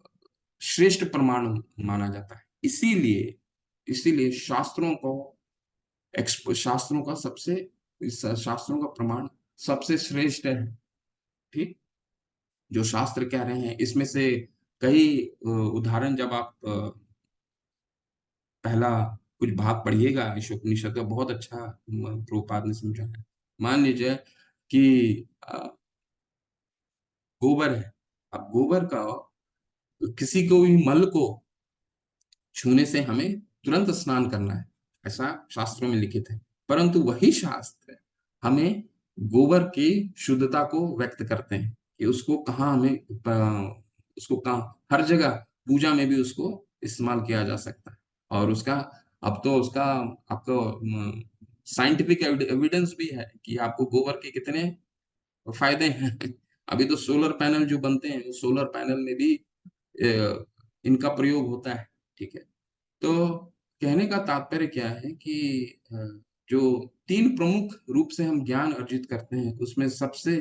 श्रेष्ठ प्रमाण माना जाता है। इसीलिए इसीलिए शास्त्रों का सबसे शास्त्रों का प्रमाण सबसे श्रेष्ठ है। ठीक, जो शास्त्र कह रहे हैं इसमें से कई उदाहरण जब आप पहला कुछ भाग पढ़िएगा ईशोपनिषद का, बहुत अच्छा प्रभुपाद ने समझा है। मान लीजिए कि गोबर है, अब गोबर का किसी को भी मल को छूने से हमें तुरंत स्नान करना है, ऐसा शास्त्रों में लिखित है। परंतु वही शास्त्र हमें गोबर की शुद्धता को व्यक्त करते हैं कि उसको कहाँ हमें उसको कहाँ हर जगह पूजा में भी उसको इस्तेमाल किया जा सकता है। और उसका अब तो उसका आपको साइंटिफिक एविडेंस भी है कि आपको गोबर के कितने फायदे हैं। अभी तो सोलर पैनल जो बनते हैं, उस सोलर पैनल में भी इनका प्रयोग होता है। ठीक है, तो कहने का तात्पर्य क्या है कि अ, जो तीन प्रमुख रूप से हम ज्ञान अर्जित करते हैं उसमें सबसे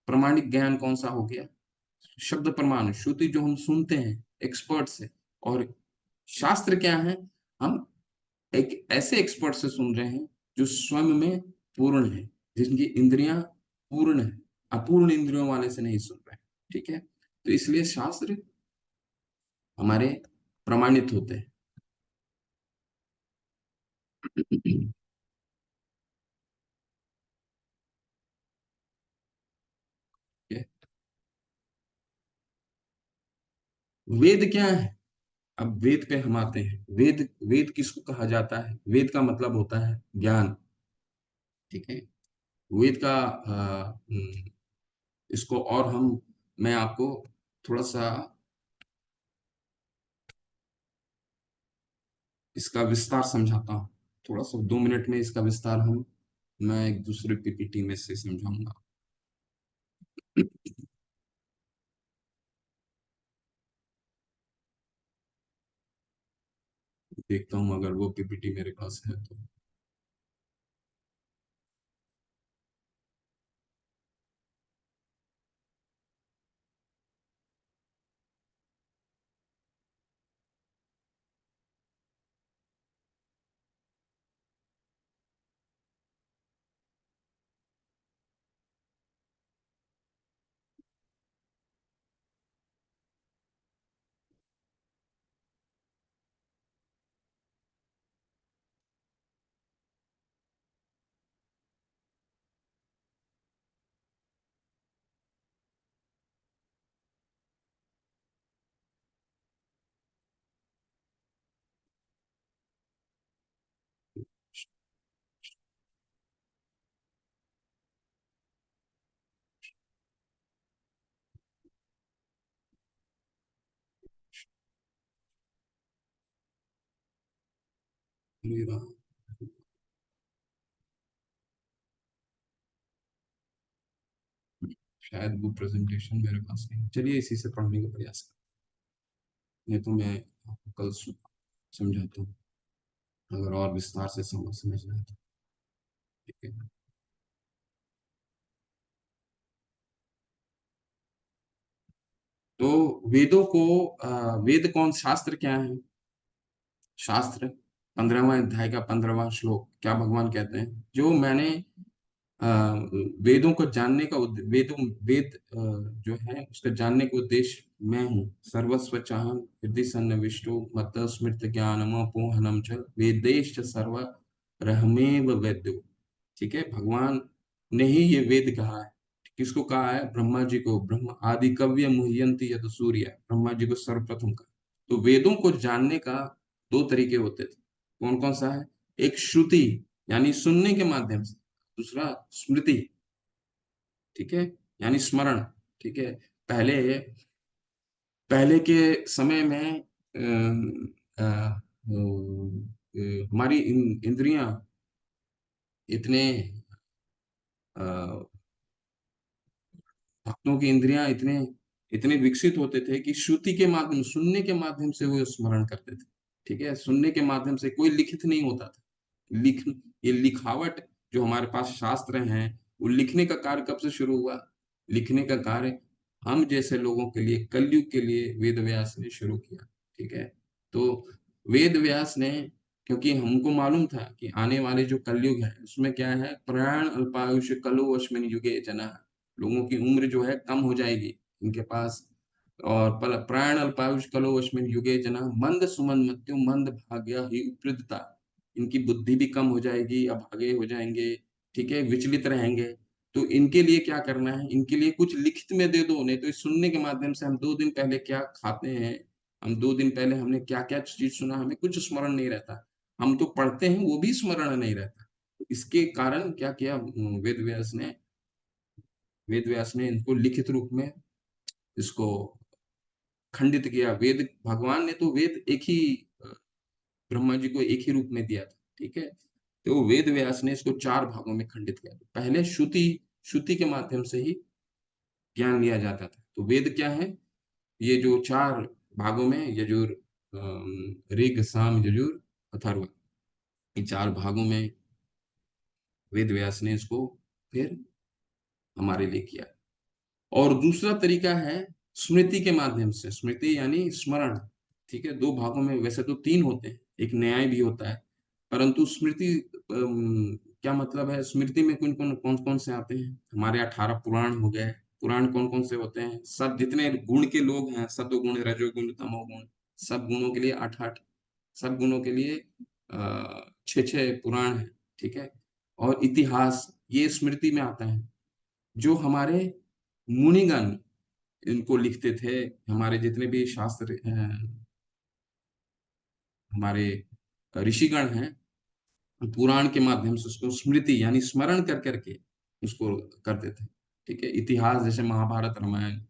प्रामाणिक ज्ञान कौन सा हो गया? शब्द प्रमाण, श्रुति जो हम सुनते हैं एक्सपर्ट से। और शास्त्र क्या है? हम एक ऐसे एक्सपर्ट से सुन रहे हैं जो स्वयं में पूर्ण है, जिनकी इंद्रियां पूर्ण है, अपूर्ण इंद्रियों वाले से नहीं सुन रहे हैं। ठीक है, तो इसलिए शास्त्र हमारे प्रमाणित होते हैं। ठीक है? वेद क्या है? अब वेद पे हम आते हैं। वेद वेद किसको कहा जाता है? वेद का मतलब होता है ज्ञान। ठीक है, वेद का इसको और हम मैं आपको थोड़ा सा इसका विस्तार समझाता हूँ। थोड़ा सा 2 मिनट में इसका विस्तार मैं एक दूसरे पीपीटी में से समझाऊंगा। देखता हूँ अगर वो पीपीटी मेरे पास है तो। मेरा शायद वो प्रेजेंटेशन मेरे पास नहीं, चलिए इसी से पढ़ने का प्रयास करें, नहीं तो मैं आपको कल समझाता हूँ, अगर और विस्तार से समझना है तो। ठीक है, तो वेदों को वेद कौन, शास्त्र क्या है? शास्त्र 15वां अध्याय का 15वां श्लोक क्या भगवान कहते हैं? जो मैंने अ, वेदों को जानने का वेद जो है उसका जानने का उद्देश्य मैं हूँ। सर्वस्व चाहम हृदय सन्निविष्टो मत स्मृत ज्ञानम अपोहनम च वेदेश्च सर्व रहमेव वेद्यो। ठीक है, भगवान ने ही ये वेद कहा है। किसको कहा है? ब्रह्मा जी को। ब्रह्म आदि कव्य मुह्यंति यद सूर्य, ब्रह्मा जी को सर्वप्रथम कहा। तो वेदों को जानने का दो तरीके होते थे। कौन कौन सा है? एक श्रुति यानी सुनने के माध्यम से, दूसरा स्मृति। ठीक है, यानी स्मरण। ठीक है, पहले पहले के समय में हमारी इंद्रियां इतने अ, भक्तों की इंद्रियां इतने इतने विकसित होते थे कि श्रुति के माध्यम, सुनने के माध्यम से वो स्मरण करते थे। ठीक है, सुनने के माध्यम से, कोई लिखित नहीं होता था। ये लिखावट जो हमारे पास शास्त्र हैं, वो लिखने का कार्य कब से शुरू हुआ? लिखने का कार्य हम जैसे लोगों के लिए, कलयुग के लिए वेद व्यास ने शुरू किया। ठीक है, तो वेद व्यास ने, क्योंकि हमको मालूम था कि आने वाले जो कलयुग है उसमें क्या है, प्रयाण अल्पायुष कलो अस्मिन् युगे जना, लोगों की उम्र जो है कम हो जाएगी इनके पास। और प्राण अल्पायुष कलो अस्मिन् युगे जना मंद सुमन मत्यु मंद भाग्य ही उपृतता, इनकी बुद्धि भी कम हो जाएगी, अभागे हो जाएंगे। ठीक है, विचलित रहेंगे। तो इनके लिए क्या करना है, इनके लिए कुछ लिखित में दे दो, नहीं तो इस सुनने के माध्यम से हम 2 दिन पहले क्या खाते हैं, हम 2 दिन पहले हमने क्या क्या चीज सुना, हमें कुछ स्मरण नहीं रहता। हम तो पढ़ते हैं वो भी स्मरण नहीं रहता। तो इसके कारण क्या किया वेद व्यास ने इनको लिखित रूप में इसको खंडित किया। वेद, भगवान ने तो वेद एक ही, ब्रह्मा जी को एक ही रूप में दिया था। ठीक है, तो वेद व्यास ने इसको 4 भागों में खंडित किया। पहले श्रुति, श्रुति के माध्यम से ही ज्ञान लिया जाता था। तो वेद क्या है, ये जो 4 भागों में, यजुर, ऋग, साम, यजुर, अथर्व, इन 4 भागों में वेद व्यास ने इसको फिर हमारे लिए किया। और दूसरा तरीका है स्मृति के माध्यम से, स्मृति यानी स्मरण। ठीक है, 2 भागों में, वैसे तो 3 होते हैं, एक न्याय भी होता है, परंतु स्मृति, क्या मतलब है, स्मृति में कौन कौन से आते हैं, हमारे 18 पुराण हो गए। पुराण कौन कौन से होते हैं, सब जितने गुण के लोग हैं, सत्वगुण, रजोगुण, तमोगुण, सब गुणों के लिए 8-8, सब गुणों के लिए 6-6 पुराण है। ठीक है, और इतिहास ये स्मृति में आता है। जो हमारे मुनिगण इनको लिखते थे, हमारे जितने भी शास्त्र, हमारे ऋषिगण हैं, पुराण के माध्यम से उसको स्मृति यानी स्मरण कर करके उसको करते थे। ठीक है, इतिहास जैसे महाभारत, रामायण।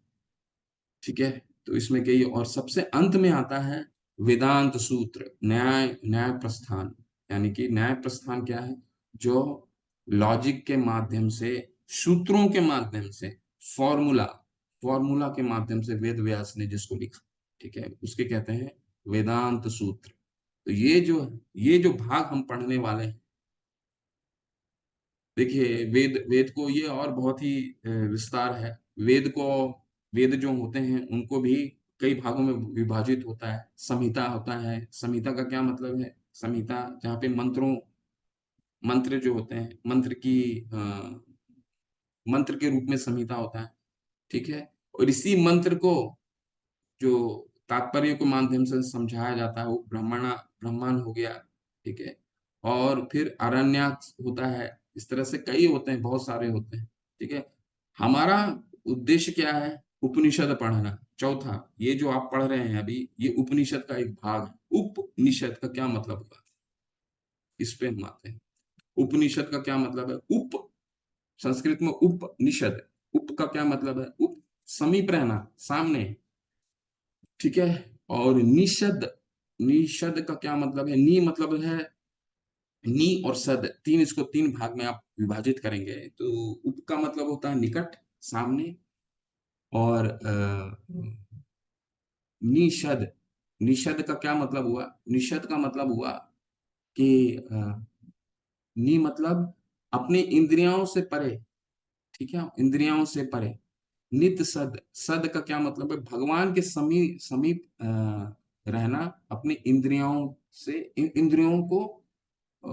ठीक है, तो इसमें कई, और सबसे अंत में आता है वेदांत सूत्र, न्याय, न्याय प्रस्थान। यानी कि न्याय प्रस्थान क्या है, जो लॉजिक के माध्यम से, सूत्रों के माध्यम से, फॉर्मूला, फॉर्मूला के माध्यम से वेद व्यास ने जिसको लिखा, ठीक है, उसके कहते हैं वेदांत सूत्र। तो ये जो भाग हम पढ़ने वाले हैं, देखिए वेद, वेद को ये और बहुत ही विस्तार है। वेद को, वेद जो होते हैं उनको भी कई भागों में विभाजित होता है। संहिता होता है। संहिता का क्या मतलब है, संहिता जहाँ पे मंत्रों, मंत्र जो होते हैं, मंत्र की, मंत्र के रूप में संहिता होता है। ठीक है, और इसी मंत्र को जो तात्पर्य के माध्यम से समझाया जाता है, वो ब्राह्मण हो गया। ठीक है, और फिर अरण्यक होता है। इस तरह से कई होते हैं, बहुत सारे होते हैं। ठीक है, हमारा उद्देश्य क्या है, उपनिषद पढ़ना। चौथा, ये जो आप पढ़ रहे हैं अभी, ये उपनिषद का एक भाग है। उपनिषद का क्या मतलब होगा, इस पे हम आते हैं। उपनिषद का क्या मतलब है, उप, संस्कृत में उपनिषद, उप का क्या मतलब है, उप, समीप रहना, सामने। ठीक है, और निषद, निषद का क्या मतलब है, नी मतलब है, नी और सद, तीन, इसको 3 भाग में आप विभाजित करेंगे तो उप का मतलब होता है निकट, सामने। और निषद, निषद का क्या मतलब हुआ, निषद का मतलब हुआ कि नी मतलब अपने इंद्रियों से परे। ठीक है, इंद्रियों से परे। नित सद, सद का क्या मतलब है, भगवान के समीप, समीप रहना, अपने इंद्रियों से, इंद्रियों को, अ,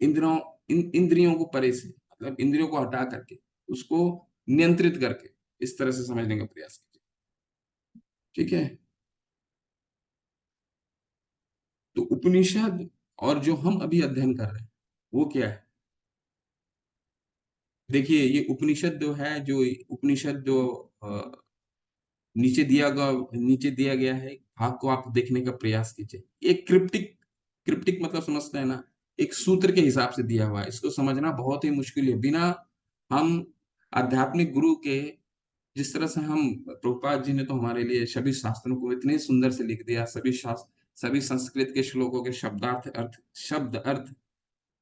इंद्रियों, इंद्रियों को परे से, मतलब इंद्रियों को हटा करके, उसको नियंत्रित करके, इस तरह से समझने का प्रयास कीजिए। ठीक है, तो उपनिषद और जो हम अभी अध्ययन कर रहे हैं वो क्या है, देखिए ये उपनिषद जो है, जो उपनिषद जो नीचे दिया गया है भाग को आप देखने का प्रयास कीजिए। एक क्रिप्टिक, क्रिप्टिक मतलब समझते हैं ना, एक सूत्र के हिसाब से दिया हुआ है। इसको समझना बहुत ही मुश्किल है। बिना हम आध्यात्मिक गुरु के, जिस तरह से हम, प्रभुपाद जी ने तो हमारे लिए सभी शास्त्रों को इतने सुंदर से लिख दिया, सभी शास्त्र, सभी संस्कृत के श्लोकों के शब्द अर्थ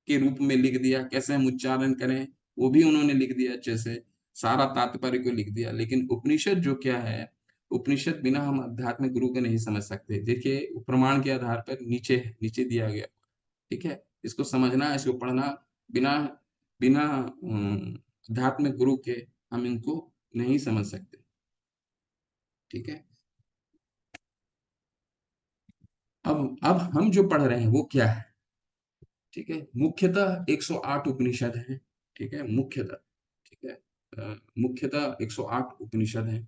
के रूप में लिख दिया, कैसे हम उच्चारण करें वो भी उन्होंने लिख दिया अच्छे से, सारा तात्पर्य को लिख दिया। लेकिन उपनिषद जो क्या है, उपनिषद बिना हम अध्यात्मिक गुरु के नहीं समझ सकते। देखिए प्रमाण के आधार पर नीचे नीचे दिया गया, ठीक है। इसको समझना, इसको पढ़ना, बिना बिना आध्यात्मिक गुरु के हम इनको नहीं समझ सकते, ठीक है। अब हम जो पढ़ रहे हैं वो क्या है, ठीक है। मुख्यतः 108 उपनिषद हैं, ठीक है, मुख्यतः, ठीक है। मुख्यतः 108 उपनिषद हैं।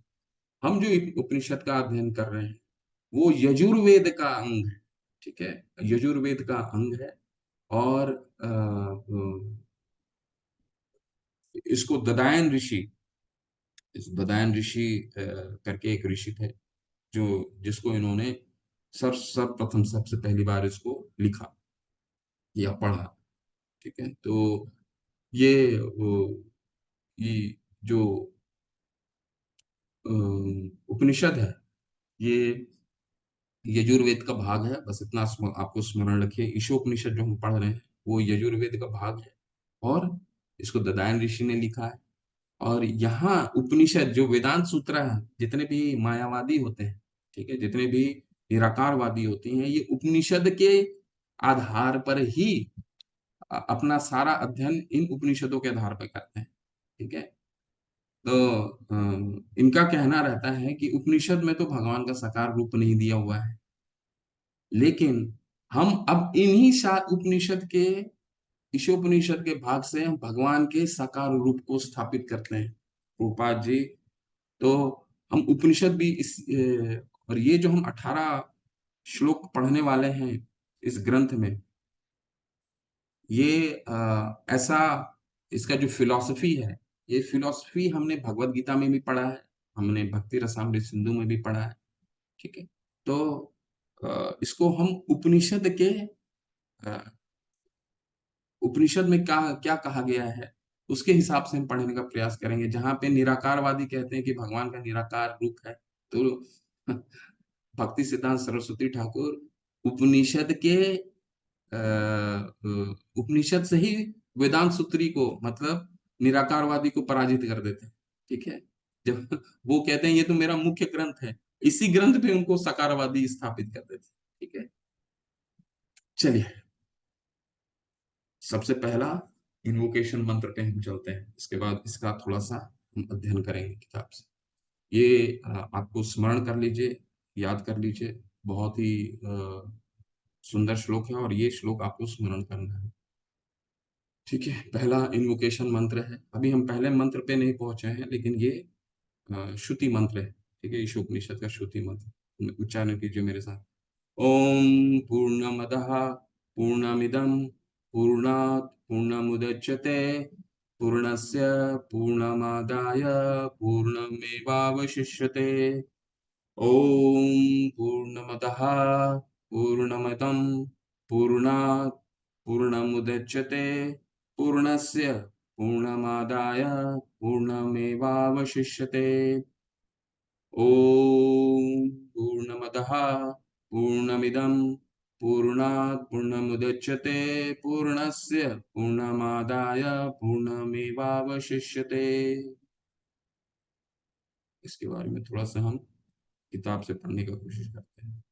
हम जो उपनिषद का अध्ययन कर रहे हैं वो यजुर्वेद का अंग है, ठीक है, यजुर्वेद का अंग है। और इसको ददायन ऋषि, इस ददायन ऋषि करके एक ऋषि थे जो, जिसको इन्होंने सर्वप्रथम सबसे पहली बार इसको लिखा या पढ़ा, ठीक है। तो ये ये जो उपनिषद है ये यजुर्वेद का भाग है, बस इतना आपको स्मरण रखिए। ईशोपनिषद जो हम पढ़ रहे हैं वो यजुर्वेद का भाग है, और इसको ददायन ऋषि ने लिखा है। और यहाँ उपनिषद जो वेदांत सूत्र है, जितने भी मायावादी होते हैं, ठीक है, जितने भी निराकारवादी होते हैं, ये उपनिषद के आधार पर ही अपना सारा अध्ययन इन उपनिषदों के आधार पर करते हैं, ठीक है। तो इनका कहना रहता है कि उपनिषद में तो भगवान का साकार रूप नहीं दिया हुआ है, लेकिन हम अब इन्हीं उपनिषद के, ईशोपनिषद के भाग से हम भगवान के साकार रूप को स्थापित करते हैं, रूपाद जी। तो हम उपनिषद भी और ये जो हम 18 श्लोक पढ़ने वाले हैं इस ग्रंथ में, ये ऐसा, इसका जो फिलॉसफी है, ये फिलॉसफी हमने भगवत गीता में भी पढ़ा है, हमने भक्ति रसामृत सिंधु में भी पढ़ा है, ठीक है। तो इसको हम उपनिषद के, अ, उपनिषद में क्या क्या कहा गया है उसके हिसाब से हम पढ़ने का प्रयास करेंगे। जहां पे निराकारवादी कहते हैं कि भगवान का निराकार रूप है, तो भक्ति सिद्धांत सरस्वती ठाकुर उपनिषद के उपनिषद से ही वेदांत सूत्री को, मतलब निराकारवादी को पराजित कर देते हैं, ठीक है। जब वो कहते हैं ये तो मेरा मुख्य ग्रंथ है, इसी ग्रंथ पे उनको सकारवादी स्थापित कर देते हैं, ठीक है। चलिए, सबसे पहला इन्वोकेशन मंत्र पे हम चलते हैं, इसके बाद इसका थोड़ा सा हम अध्ययन करेंगे किताब से। ये आपको स्मरण कर लीजिए, याद कर लीजिए, बहुत ही सुंदर श्लोक है और ये श्लोक आपको स्मरण करना है, ठीक है। पहला इन्वोकेशन मंत्र है, अभी हम पहले मंत्र पे नहीं पहुंचे हैं, लेकिन ये श्रुति मंत्र है, ठीक है, ईशोपनिषद का श्रुति मंत्र उच्चारण कीजिए मेरे साथ। ओम पूर्णमदः पूर्णमिदं पूर्णात् पूर्णमुदच्यते पूर्णस्य पूर्णमादाय पूर्णमेवावशिष्यते। ओम पूर्णमदः पूर्णमिदं पूर्णात् पूर्णमुदच्यते पूर्णस्य पूर्णमादाय पूर्णमेवावशिष्यते। ओम पूर्णमदः पूर्णमिदं पूर्णात् पूर्णमुदच्यते पूर्णस्य पूर्णमादाय पूर्णमेवावशिष्यते। इसके बारे में थोड़ा सा हम किताब से पढ़ने का कोशिश करते हैं।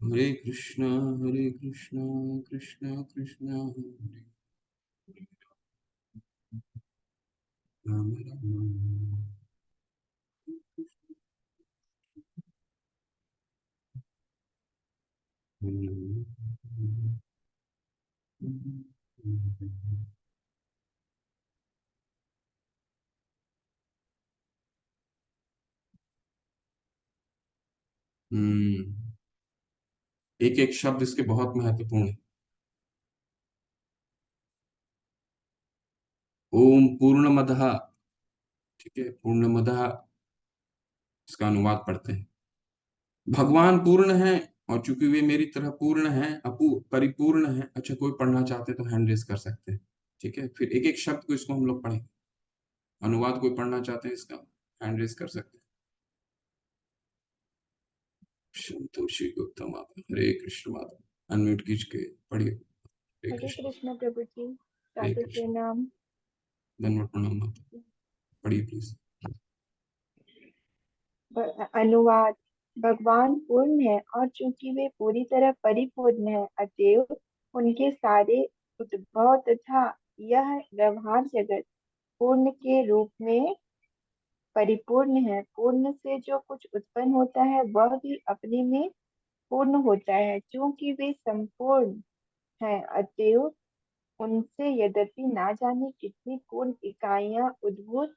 हरे कृष्णा, हरे कृष्णा, कृष्णा कृष्णा हरे राम, राम हम्म, एक एक शब्द इसके बहुत महत्वपूर्ण है। ओम पूर्णमदः, ठीक है, पूर्णमदः, इसका अनुवाद पढ़ते हैं। भगवान पूर्ण है, और चूंकि वे मेरी तरह पूर्ण है, परिपूर्ण है। अच्छा, कोई पढ़ना चाहते तो हैंड रेज कर सकते हैं। ठीक है, फिर एक एक शब्द को इसको हम लोग पढ़ेंगे। अनुवाद कोई पढ़ना चाहते हैं इसका, हैंड रेज कर सकते हैं। संतोषी गुप्ता माता, हरे कृष्ण माता, अनम्यूट कीज के पढ़िए। हरे हरे कृष्ण, कृष्ण प्रभु जी, हरे राधे कृष्ण, प्रणाम। धन्यवाद, प्रणाम माता, पढ़िए प्लीज। अनुवाद। भगवान पूर्ण है और चूंकि वे पूरी तरह परिपूर्ण है, अतएव उनके सारे उद्भव तथा यह व्यवहार जगत पूर्ण के रूप में परिपूर्ण है। पूर्ण से जो कुछ उत्पन्न होता है वह भी अपने में पूर्ण होता है। क्योंकि वे संपूर्ण है, अतएव उनसे यद्यपि ना जाने कितनी पूर्ण इकाइयां उद्भूत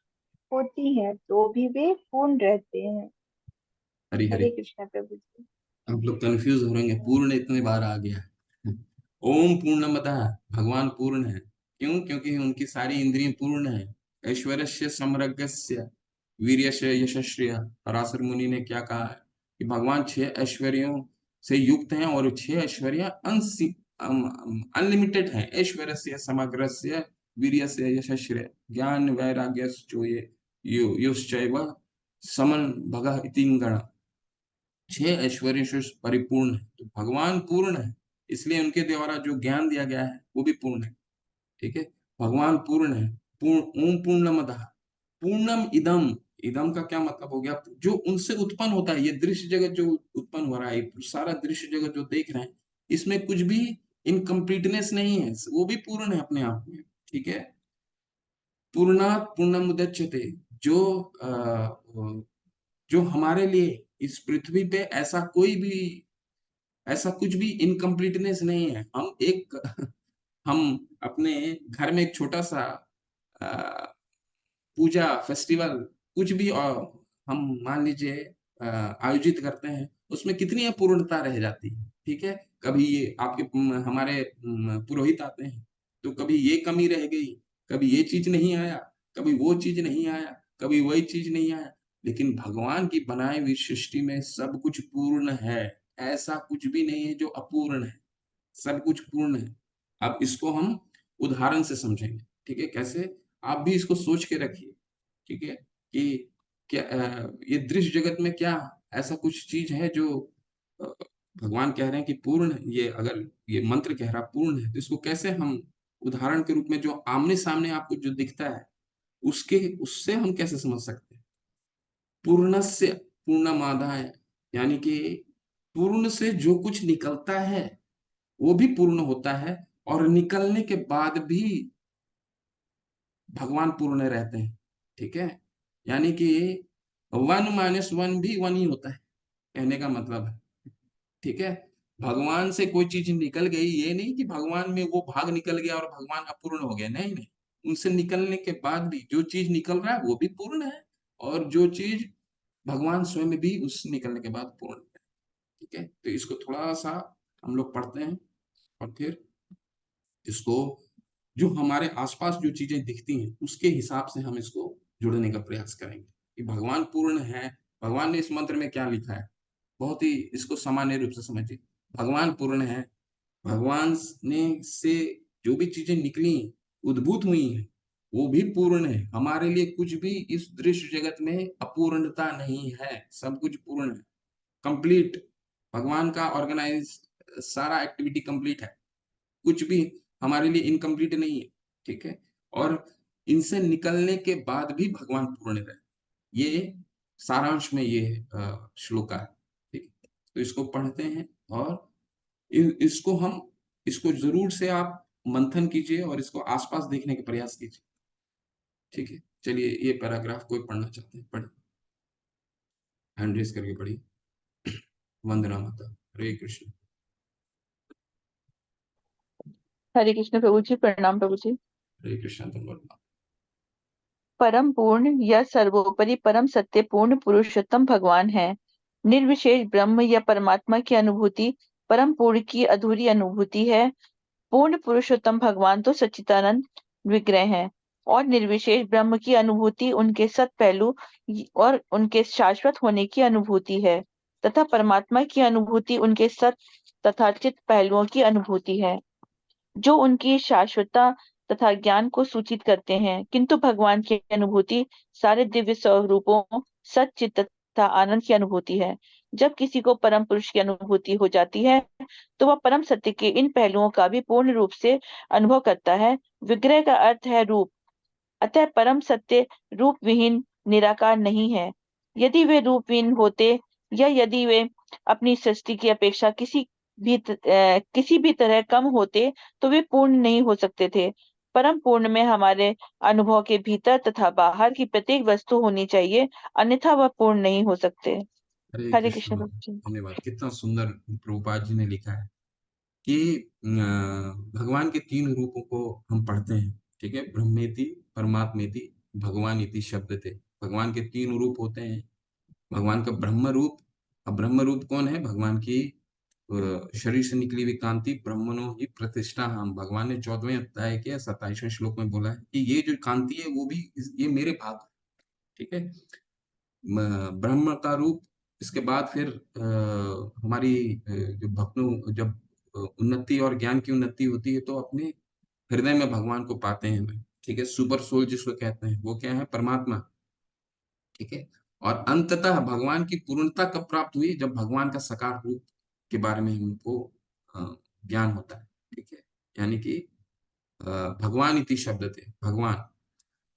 होती हैं, तो भी वे पूर्ण रहते हैं। हरी हरी। हरे कृष्णा प्रभु जी। आप लोग कंफ्यूज हो रहे हैं, पूर्ण इतने बार आ गया है। ओम पूर्णमतः, भगवान पूर्ण है। क्यों? क्योंकि उनकी सारी इंद्रियां पूर्ण है। ऐश्वर्यस्य समरगस्य वीर्यस्य यशस्रिय। पराशर मुनि ने क्या कहा है कि भगवान 6 ऐश्वर्यों से युक्त हैं, और 6 ऐश्वर्य अनलिमिटेड हैं। ऐश्वर्यस्य समग्रस्य वीर्यस्य यशस्रिय ज्ञान वैराग्यश्चो ये योश्चैव समन भगः इति गण। 6 ऐश्वर्य से परिपूर्ण है। तो भगवान पूर्ण है, इसलिए उनके द्वारा जो ज्ञान दिया गया है वो भी पूर्ण है। ठीक है, भगवान पूर्ण है। ओम पूर्णमदः पूर्णम इदम। इदम का क्या मतलब हो गया? जो उनसे उत्पन्न होता है, ये दृश्य जगत जो उत्पन्न हो रहा है, सारा दृश्य जगत जो देख रहे हैं, इसमें कुछ भी इनकम्प्लीटनेस नहीं है, वो भी पूर्ण है अपने आप में। ठीक है, पूर्णात पूर्णमुदच्यते। जो जो हमारे लिए इस पृथ्वी पे ऐसा कुछ भी इनकम्प्लीटनेस नहीं है। हम अपने घर में एक छोटा सा पूजा फेस्टिवल कुछ भी, और हम मान लीजिए आयोजित करते हैं, उसमें कितनी अपूर्णता रह जाती है। ठीक है, कभी ये आपके हमारे पुरोहित आते हैं, तो कभी ये कमी रह गई, कभी ये चीज नहीं आया, कभी वो चीज नहीं आया, कभी वही चीज नहीं आया। लेकिन भगवान की बनाई हुई सृष्टि में सब कुछ पूर्ण है। ऐसा कुछ भी नहीं है जो अपूर्ण है, सब कुछ पूर्ण है। अब इसको हम उदाहरण से समझेंगे। ठीक है, कैसे? आप भी इसको सोच के रखिए। ठीक है, कि क्या ये दृश्य जगत में क्या ऐसा कुछ चीज है जो अ, भगवान कह रहे हैं कि पूर्ण है? ये अगर ये मंत्र कह रहा पूर्ण है, तो इसको कैसे हम उदाहरण के रूप में, जो आमने सामने आपको जो दिखता है, उसके उससे हम कैसे समझ सकते हैं? पूर्णस्य पूर्णमादाय, यानी कि पूर्ण से जो कुछ निकलता है वो भी पूर्ण होता है, और निकलने के बाद भी भगवान पूर्ण रहते हैं। ठीक है, यानी कि 1 - 1 भी 1 ही होता है, कहने का मतलब है। ठीक है, भगवान से कोई चीज निकल गई, ये नहीं कि भगवान में वो भाग निकल गया और भगवान अपूर्ण हो गया। नहीं नहीं, उनसे निकलने के बाद भी जो चीज निकल रहा है वो भी पूर्ण है, और जो चीज भगवान स्वयं भी उस निकलने के बाद पूर्ण है। ठीक है, तो इसको थोड़ा सा हम लोग पढ़ते हैं, और फिर इसको जो हमारे आसपास जो चीजें दिखती हैं उसके हिसाब से हम इसको जुड़ने का प्रयास करेंगे कि भगवान पूर्ण है। भगवान ने इस मंत्र में क्या लिखा है, बहुत ही इसको सामान्य रूप से समझिए। भगवान पूर्ण है, भगवान ने से जो भी चीजें निकली, उद्भूत हुई हैं, वो भी पूर्ण है। हमारे लिए कुछ भी इस दृश्य जगत में अपूर्णता नहीं है, सब कुछ पूर्ण है, कंप्लीट। भगवान का ऑर्गेनाइज सारा एक्टिविटी कंप्लीट है, कुछ भी हमारे लिए इनकम्प्लीट नहीं है। ठीक है, और इनसे निकलने के बाद भी भगवान पूर्ण रहे, ये सारांश में ये श्लोक है। ठीक है, तो इसको पढ़ते हैं, और इसको हम इसको जरूर से आप मंथन कीजिए और इसको आसपास देखने का प्रयास कीजिए। ठीक है, चलिए, ये पैराग्राफ कोई पढ़ना चाहते हैं पढ़, हैंड रेस करके पढ़िए। वंदना माता, हरे कृष्ण। हरे कृष्ण प्रभु जी, प्रणाम प्रभु जी। हरे कृष्ण, धन्यवाद। परम पूर्ण या सर्वोपरि परम सत्य पूर्ण पुरुषोत्तम भगवान है। निर्विशेष ब्रह्म या परमात्मा की अनुभूति परम पूर्ण की अधूरी अनुभूति है। पूर्ण पुरुषोत्तम भगवान तो सच्चिदानंद विग्रह है। और निर्विशेष ब्रह्म की अनुभूति उनके सत पहलू और उनके शाश्वत होने की अनुभूति है, तथा परमात्मा की अनुभूति उनके सत तथा चित पहलुओं की अनुभूति है, जो उनकी शाश्वतता तथा ज्ञान को सूचित करते हैं। किंतु भगवान की अनुभूति सारे दिव्य स्वरूपों, सच्चित तथा आनंद की अनुभूति है। जब किसी को परम पुरुष की अनुभूति हो जाती है, तो वह परम सत्य के इन पहलुओं का भी पूर्ण रूप से अनुभव करता है। विग्रह का अर्थ है रूप, अतः परम सत्य रूप विहीन निराकार नहीं है। यदि वे रूपहीन होते, या यदि वे अपनी सृष्टि की अपेक्षा किसी भी तरह कम होते, तो वे पूर्ण नहीं हो सकते थे। परम पूर्ण में हमारे अनुभव के भीतर तथा बाहर की प्रत्येक वस्तु होनी चाहिए, अन्यथा वह पूर्ण नहीं हो सकते। हरे हरे कृष्ण कृष्ण। प्रभु जी। धन्यवाद। कितना सुंदर प्रभुपाद जी ने लिखा है कि भगवान के तीन रूपों को हम पढ़ते हैं। ठीक है, ब्रह्मेति, परमात्मेति, भगवान इति शब्द थे। भगवान के तीन रूप होते हैं। भगवान का ब्रह्म रूप। अब ब्रह्म रूप कौन है? भगवान की शरीर से निकली हुई कांति, ब्रह्मणो ही प्रतिष्ठा। हम भगवान ने 14वें अध्याय के 27वें श्लोक में बोला है कि ये जो कांति है वो भी ये मेरे भाग है। ठीक है, ब्रह्म का रूप। इसके बाद फिर हमारी जो भक्तों जब उन्नति और ज्ञान की उन्नति होती है तो अपने हृदय में भगवान को पाते हैं हमें। ठीक है, सुपर सोल जिसको कहते हैं, वो क्या है? परमात्मा। ठीक है, और अंततः भगवान की पूर्णता कब प्राप्त हुई? जब भगवान का साकार रूप के बारे में हमको अ, ज्ञान होता है। ठीक है, यानी कि भगवान इति शब्द थे, भगवान।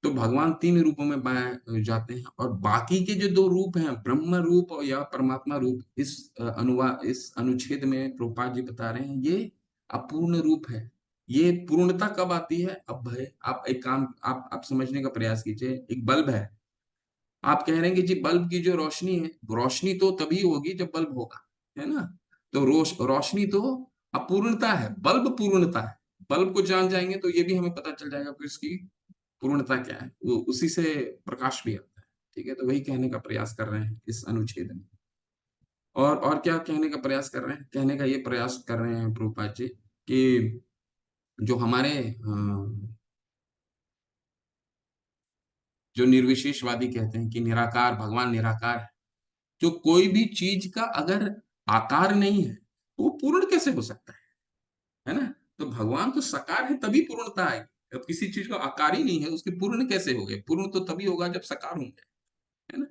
तो भगवान तीन रूपों में जाते हैं, और बाकी के जो दो रूप हैं, ब्रह्म रूप और या परमात्मा रूप, इस अनुवाद, इस अनुच्छेद में प्रभुपाद जी बता रहे हैं ये अपूर्ण रूप है। ये पूर्णता कब आती है? अब है, आप एक काम, आप समझने का प्रयास कीजिए। एक बल्ब है, आप कह रहे हैं कि जी बल्ब की जो रोशनी है, रोशनी तो तभी होगी जब बल्ब होगा, है ना? तो रोशनी तो अपूर्णता है, बल्ब पूर्णता है। बल्ब को जान जाएंगे तो ये भी हमें पता चल जाएगा कि इसकी पूर्णता क्या है, वो उसी से प्रकाश भी आता है। ठीक है, तो वही कहने का प्रयास कर रहे हैं इस अनुच्छेद में। और क्या कहने का प्रयास कर रहे हैं? कहने का ये प्रयास कर रहे हैं प्रभुपाद जी कि जो हमारे जो निर्विशेषवादी कहते हैं कि निराकार, भगवान निराकार है। जो कोई भी चीज का अगर आकार नहीं है तो वो पूर्ण कैसे हो सकता है ना? तो भगवान तो साकार है, तभी पूर्णता आएगी। अब किसी चीज का आकार ही नहीं है, उसके पूर्ण कैसे हो गए? पूर्ण तो तभी होगा जब साकार होंगे, है ना?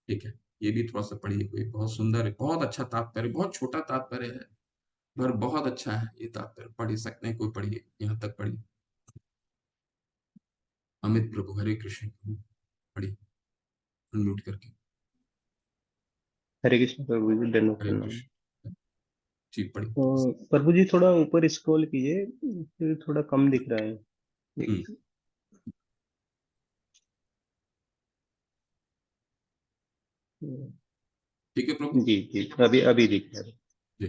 ठीक है, ये भी थोड़ा सा पढ़िए, कोई बहुत सुंदर है, बहुत अच्छा तात्पर्य, बहुत छोटा तात्पर्य है, पर बहुत अच्छा है ये तात्पर्य। पढ़ ही सकते हैं, कोई पढ़िए, यहाँ तक पढ़िए। अमित प्रभु, हरे कृष्ण प्रभु, पढ़िए अनम्यूट करके। हरे कृष्ण प्रभु जी, दंडवत हरे प्रणाम। कृष्ण जी, पढ़िए। तो प्रभु जी थोड़ा ऊपर स्क्रॉल कीजिए, फिर थोड़ा कम दिख रहा है। हम्म, एक ठीक है प्रभु जी जी, अभी अभी दिख रहा है। जी।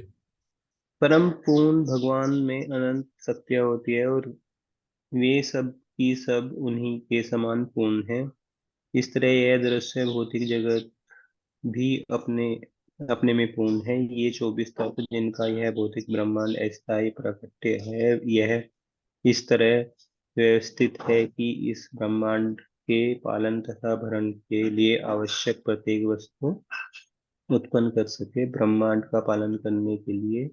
परम पूर्ण भगवान में अनंत सत्य होती है, और वे सब की सब उन्हीं के समान पूर्ण है। इस तरह यह दृश्य भौतिक जगत भी अपने अपने में पूर्ण है। ये 24 तत्व जिनका यह भौतिक ब्रह्मांड अस्थायी प्राकट्य है, यह इस तरह व्यवस्थित है कि इस ब्रह्मांड के पालन तथा भरण के लिए आवश्यक प्रत्येक वस्तु उत्पन्न कर सके। ब्रह्मांड का पालन करने के लिए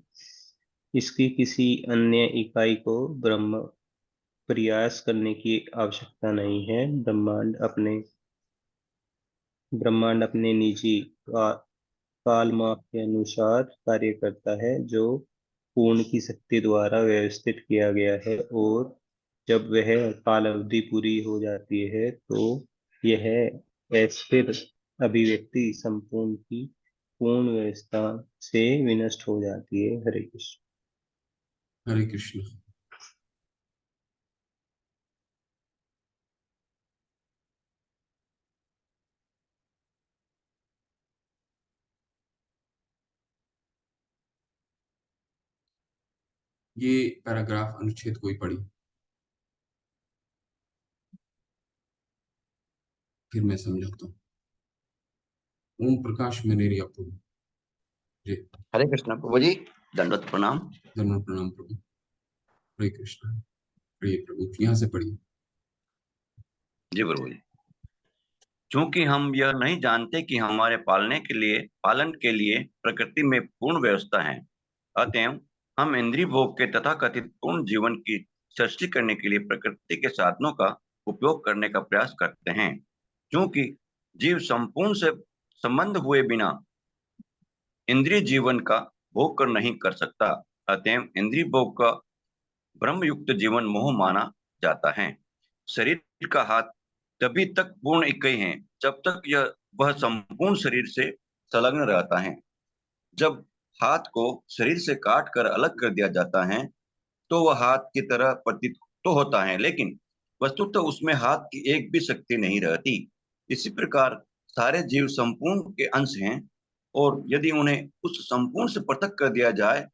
इसकी किसी अन्य इकाई को ब्रह्म प्रयास करने की आवश्यकता नहीं है। ब्रह्मांड अपने निजी काल माप के अनुसार कार्य करता है, जो पूर्ण की शक्ति द्वारा व्यवस्थित किया गया है, और जब वह काल अवधि पूरी हो जाती है तो यह अस्थिर अभिव्यक्ति संपूर्ण की पूर्ण व्यवस्था से विनष्ट हो जाती है। हरे कृष्ण। हरे कृष्ण। ये पैराग्राफ अनुच्छेद कोई पढ़ी, फिर मैं समझाता हूँ। ओम प्रकाश मनेरिया प्रभु जी। हरे कृष्ण प्रभु जी। दंडवत प्रणाम। धन्यवाद, प्रणाम प्रभु। हरे कृष्ण। हरे प्रभु, यहाँ से पढ़िए। जी प्रभु जी। चूंकि हम यह नहीं जानते कि हमारे पालन के लिए प्रकृति में पूर्ण व्यवस्था है, अतएव हम इंद्रिय भोग के तथाकथित पूर्ण जीवन की सृष्टि करने के लिए प्रकृति के साधनों का उपयोग करने का प्रयास करते हैं। क्योंकि जीव संपूर्ण से संबंध हुए बिना इंद्रिय जीवन का भोग कर नहीं कर सकता, अतएव इंद्रिय भोग का ब्रह्मयुक्त जीवन मोह माना जाता है। शरीर का हाथ तभी तक पूर्ण इकाई है जब तक वह संपूर्ण शरीर से संलग्न रहता है। जब हाथ को शरीर से काट कर अलग कर दिया जाता है तो वह हाथ की तरह प्रतीत तो होता है, लेकिन वस्तुतः उसमें हाथ की एक भी शक्ति नहीं रहती। इसी प्रकार सारे जीव संपूर्ण के अंश हैं, और यदि उन्हें उस संपूर्ण से पृथक कर दिया जाए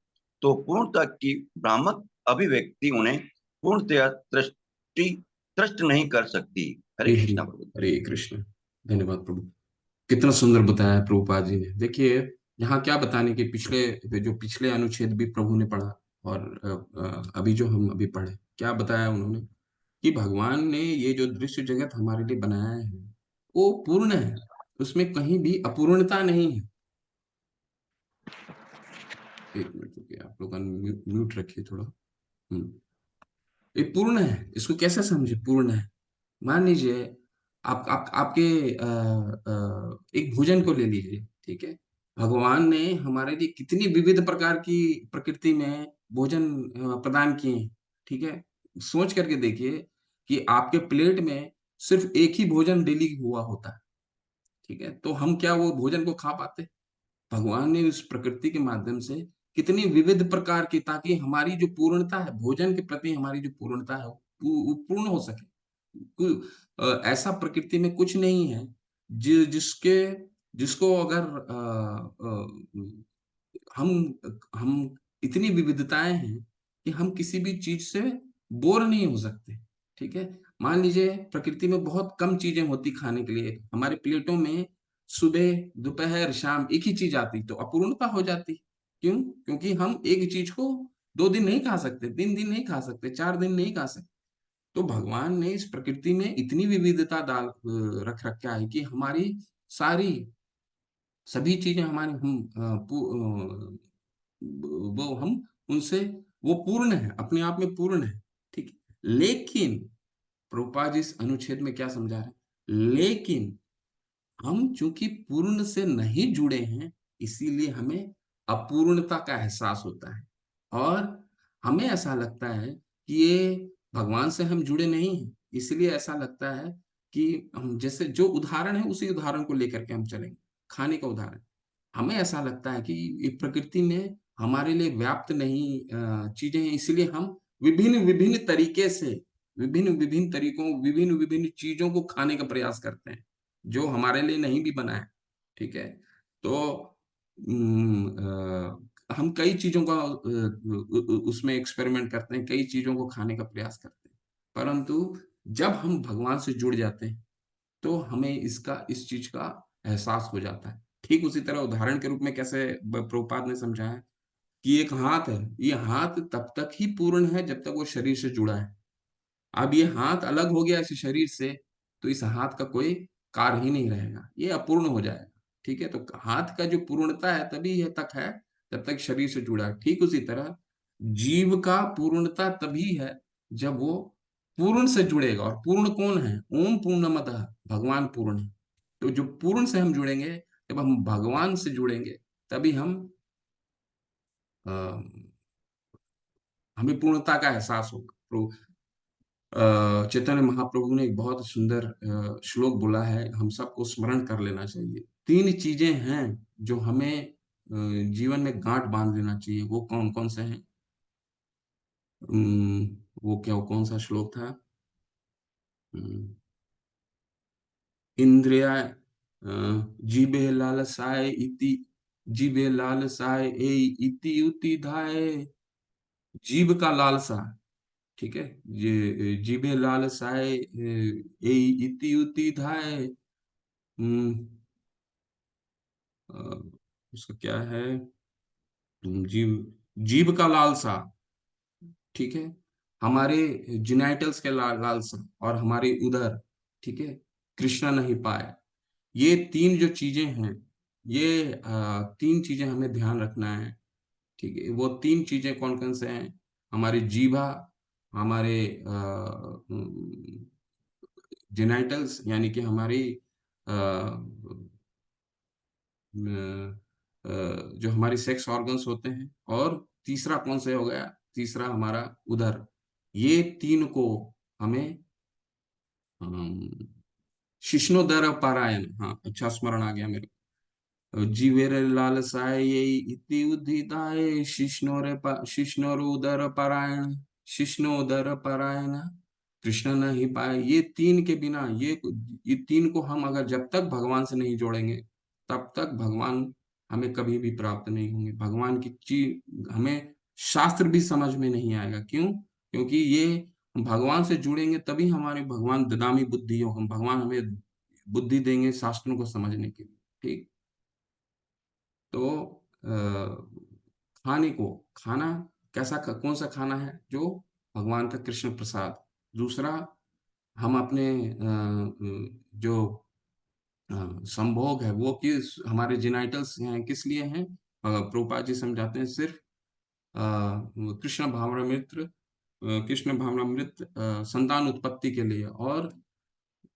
तो पूर्णता की भ्रामक अभिव्यक्ति उन्हें पूर्णतया त्रस्त नहीं कर सकती। हरे हरे हरे। कृष्णा प्रभु। हरे कृष्ण। धन्यवाद प्रभु। कितना सुंदर बताया है प्रभुपाद जी ने। देखिए, यहाँ क्या बताने कि पिछले अनुच्छेद भी प्रभु ने पढ़ा, और अभी जो हम अभी पढ़े, क्या बताया उन्होंने कि भगवान ने ये जो दृश्य जगत हमारे लिए बनाया है वो पूर्ण है, उसमें कहीं भी अपूर्णता नहीं है। एक मिनट रुकिए, आप लोग म्यूट रखिए थोड़ा। ये पूर्ण है, इसको कैसे समझे पूर्ण है? मान लीजिए आप आपके एक भोजन को ले लीजिए, ठीक है। भगवान ने हमारे लिए कितनी विविध प्रकार की प्रकृति में भोजन प्रदान किए हैं, ठीक है। सोच करके देखिए कि आपके प्लेट में सिर्फ एक ही भोजन डेली हुआ होता है, ठीक है, तो हम क्या वो भोजन को खा पाते? भगवान ने उस प्रकृति के माध्यम से कितनी विविध प्रकार की, ताकि हमारी जो पूर्णता है भोजन के प्रति, हमारी जो पूर्णता है वो पूर्ण हो सके। ऐसा प्रकृति में कुछ नहीं है जिसके जिसको अगर हम हम इतनी विविधताएं हैं कि हम किसी भी चीज से बोर नहीं हो सकते, ठीक है। मान लीजिए प्रकृति में बहुत कम चीजें होती खाने के लिए, हमारे प्लेटों में सुबह दोपहर शाम एक ही चीज आती तो अपूर्णता हो जाती। क्यों? क्योंकि हम एक चीज को 2 दिन नहीं खा सकते, 3 दिन नहीं खा सकते, 4 दिन नहीं खा सकते। तो भगवान ने इस प्रकृति में इतनी विविधता रख रखा है कि हमारी सारी सभी चीजें हमारे वो हम उनसे वो पूर्ण है, अपने आप में पूर्ण है, ठीक है। लेकिन प्रभुपाद जी इस अनुच्छेद में क्या समझा रहे हैं? लेकिन हम चूंकि पूर्ण से नहीं जुड़े हैं, इसीलिए हमें अपूर्णता का एहसास होता है, और हमें ऐसा लगता है कि ये भगवान से हम जुड़े नहीं हैं, इसलिए ऐसा लगता है कि हम जैसे जो उदाहरण है उसी उदाहरण को लेकर के हम चलेंगे। खाने का उदाहरण, हमें ऐसा लगता है कि ये प्रकृति में हमारे लिए व्याप्त नहीं चीजें हैं, इसलिए हम विभिन्न विभिन्न तरीके से, विभिन्न विभिन्न तरीकों, विभिन्न विभिन्न चीजों को खाने का प्रयास करते हैं जो हमारे लिए नहीं भी बना है, ठीक है। तो हम कई चीजों का उसमें एक्सपेरिमेंट करते हैं, कई चीजों को खाने का प्रयास करते हैं, परंतु जब हम भगवान से जुड़ जाते हैं तो हमें इस चीज का एहसास हो जाता है। ठीक उसी तरह उदाहरण के रूप में कैसे प्रभुपाद ने समझाया कि एक हाथ है, ये हाथ तब तक ही पूर्ण है जब तक वो शरीर से जुड़ा है। अब ये हाथ अलग हो गया इस शरीर से, तो इस हाथ का कोई कार्य ही नहीं रहेगा, ये अपूर्ण हो जाएगा, ठीक है। तो हाथ का जो पूर्णता है तभी यह तक है जब तक शरीर से जुड़ा है। ठीक उसी तरह जीव का पूर्णता तभी है जब वो पूर्ण से जुड़ेगा, और पूर्ण कौन है? ओम पूर्णमतः, भगवान पूर्ण है। तो जो पूर्ण से हम जुड़ेंगे, जब हम भगवान से जुड़ेंगे, तभी अ, हमें पूर्णता का एहसास होगा। तो चैतन्य महाप्रभु ने एक बहुत सुंदर श्लोक बोला है, हम सबको स्मरण कर लेना चाहिए। 3 चीजें हैं जो हमें जीवन में गांठ बांध लेना चाहिए। वो कौन कौन से हैं? वो क्या, वो कौन सा श्लोक था? अम, इंद्रिया जीबे लालसाय इति, जीबे लालसाय ए इति उति धाय। जीव का लालसा, ठीक है, ये जीभे लालसाए ए इति उति धाय। हम्म, अ, उसका क्या है? जीव जीभ का लालसा, ठीक है, हमारे जिनाइटल्स के लालसा और हमारी उदर, ठीक है, कृष्णा नहीं पाए। ये तीन जो चीजें हैं, ये तीन चीजें हमें ध्यान रखना है, ठीक है। वो तीन चीजें कौन कौन से हैं? हमारी जीभा, हमारे जेनाइटल्स यानी कि हमारी अ, जो हमारी सेक्स ऑर्गन्स होते हैं, और तीसरा कौन सा हो गया? तीसरा हमारा उदर। ये तीन को हमें शिष्णोदर पारायण, हाँ अच्छा स्मरण आ गया मेरे को। जीवेर लालसाय इति उदिताय शिष्णोर उदर पारायण, शिष्णोदर पारायण, कृष्ण नहीं पाए। ये तीन के बिना, ये तीन को हम अगर जब तक भगवान से नहीं जोड़ेंगे, तब तक भगवान हमें कभी भी प्राप्त नहीं होंगे। भगवान की चीज हमें शास्त्र भी समझ में नहीं आएगा। क्यों? क्योंकि ये हम भगवान से जुड़ेंगे तभी हमारे भगवान ददामी बुद्धि हो, हम भगवान हमें बुद्धि देंगे शास्त्रों को समझने के लिए, ठीक। तो खाने को, खाना कैसा, कौन सा खाना है? जो भगवान का कृष्ण प्रसाद। दूसरा, हम अपने जो संभोग है वो किस, हमारे जेनाइटल्स हैं किस लिए हैं? प्रभुपाद जी समझाते हैं सिर्फ कृष्ण भावनामृत, कृष्ण भावनामृत संतान उत्पत्ति के लिए। और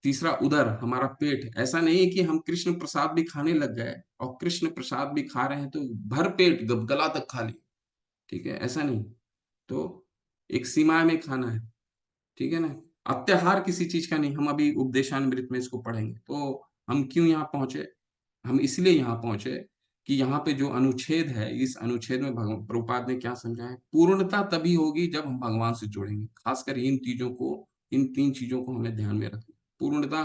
तीसरा उदर, हमारा पेट। ऐसा नहीं है कि हम कृष्ण प्रसाद भी खाने लग गए और कृष्ण प्रसाद भी खा रहे हैं तो भर पेट गला तक खा ली, ठीक है, ऐसा नहीं। तो एक सीमा में खाना है, ठीक है ना। अत्याहार किसी चीज का नहीं। हम अभी उपदेशामृत में इसको पढ़ेंगे। तो हम क्यों यहाँ पहुंचे? हम इसलिए यहाँ पहुंचे कि यहाँ पे जो अनुच्छेद है, इस अनुच्छेद में भगवान प्रभुपाद ने क्या समझा है? पूर्णता तभी होगी जब हम भगवान से जुड़ेंगे। खासकर इन चीजों को, इन तीन चीजों को हमें ध्यान में रखना। पूर्णता,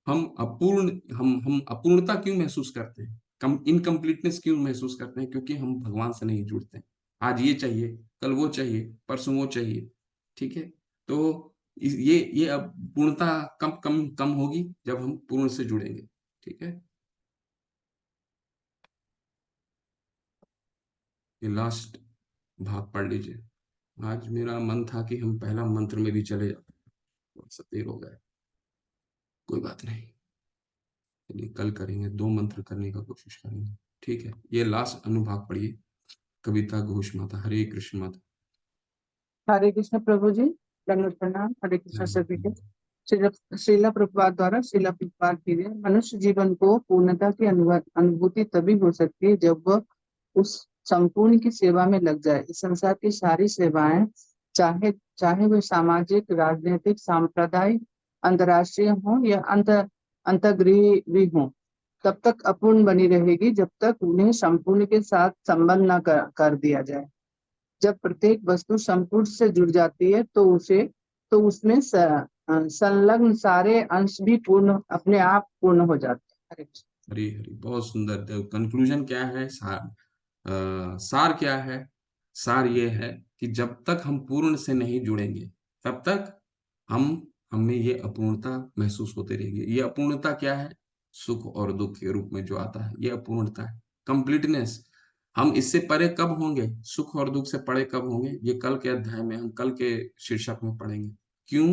हम अपूर्णता क्यों महसूस करते हैं? कम इनकम्प्लीटनेस क्यों महसूस करते हैं? क्योंकि हम भगवान से नहीं जुड़ते हैं। आज ये चाहिए, कल वो चाहिए, परसों वो चाहिए, ठीक है। तो ये अब पूर्णता कम कम कम होगी जब हम पूर्ण से जुड़ेंगे, ठीक है। ये लास्ट भाग पढ़ लीजिए। आज मेरा मन था कि हम पहला मंत्र में भी चले जाते, थोड़ा सा देर हो गया, कोई बात नहीं, चलिए कल करेंगे। 2 मंत्र करने का कोशिश करेंगे, ठीक है। ये लास्ट अनुभाग पढ़िए। कविता घोष माता। हरे कृष्ण माता। हरे कृष्ण प्रभु जी, दंडवत प्रणाम। हरे कृष्ण सभी के। श्रीला प्रभुपाद द्वारा श्रीला प्रभुपाद के लिए, मनुष्य जीवन को पूर्णता की अनुभूति तभी हो सकती है जब वह उस संपूर्ण की सेवा में लग जाए। इस संसार की सारी सेवाएं, चाहे चाहे वे सामाजिक, राजनीतिक, सांप्रदायिक, अंतर्राष्ट्रीय हों या अंतर्गृह भी हों, तब तक अपूर्ण बनी रहेगी जब तक उन्हें संपूर्ण के साथ संबंध न कर दिया जाए। जब प्रत्येक वस्तु संपूर्ण से जुड़ जाती है तो उसमें संलग्न सारे अंश भी पूर्ण, अपने आप पूर्ण हो जाते हैं। हरे कृष्ण। हरी हरी, बहुत सुंदर। तो कंक्लूजन क्या है? सार क्या है? सार ये है कि जब तक हम पूर्ण से नहीं जुड़ेंगे, तब तक हमें ये अपूर्णता महसूस होती रहेगी। ये अपूर्णता क्या है? सुख और दुख के रूप में जो आता है, ये अपूर्णता है। कंप्लीटनेस, हम इससे परे कब होंगे? सुख और दुख से परे कब होंगे? ये कल के अध्याय में, हम कल के शीर्षक में पढ़ेंगे। क्यों?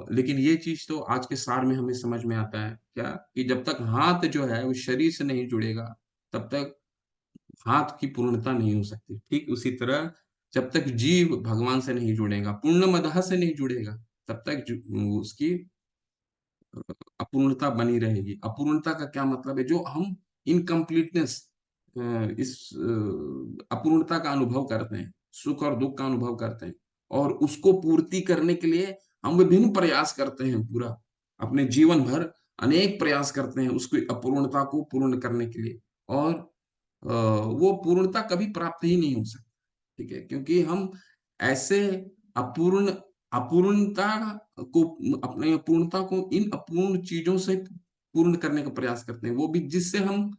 लेकिन ये चीज तो आज के सार में हमें समझ में आता है क्या, कि जब तक हाथ जो है वो शरीर से नहीं जुड़ेगा, तब तक हाथ की पूर्णता नहीं हो सकती। ठीक उसी तरह जब तक जीव भगवान से नहीं जुड़ेगा, पूर्ण मदह से नहीं जुड़ेगा, तब तक उसकी अपूर्णता बनी रहेगी। अपूर्णता का क्या मतलब है? जो हम इनकम्प्लीटनेस, इस अपूर्णता का अनुभव करते हैं, सुख और दुख का अनुभव करते हैं, और उसको पूर्ति करने के लिए हम विभिन्न प्रयास करते हैं। पूरा अपने जीवन भर अनेक प्रयास करते हैं उसकी अपूर्णता को पूर्ण करने के लिए, और वो पूर्णता कभी प्राप्त ही नहीं हो सकती, ठीक है। क्योंकि हम ऐसे अपूर्ण अपूर्णता को, अपने अपूर्णता को इन अपूर्ण चीजों से पूर्ण करने का प्रयास करते हैं। वो भी जिससे हम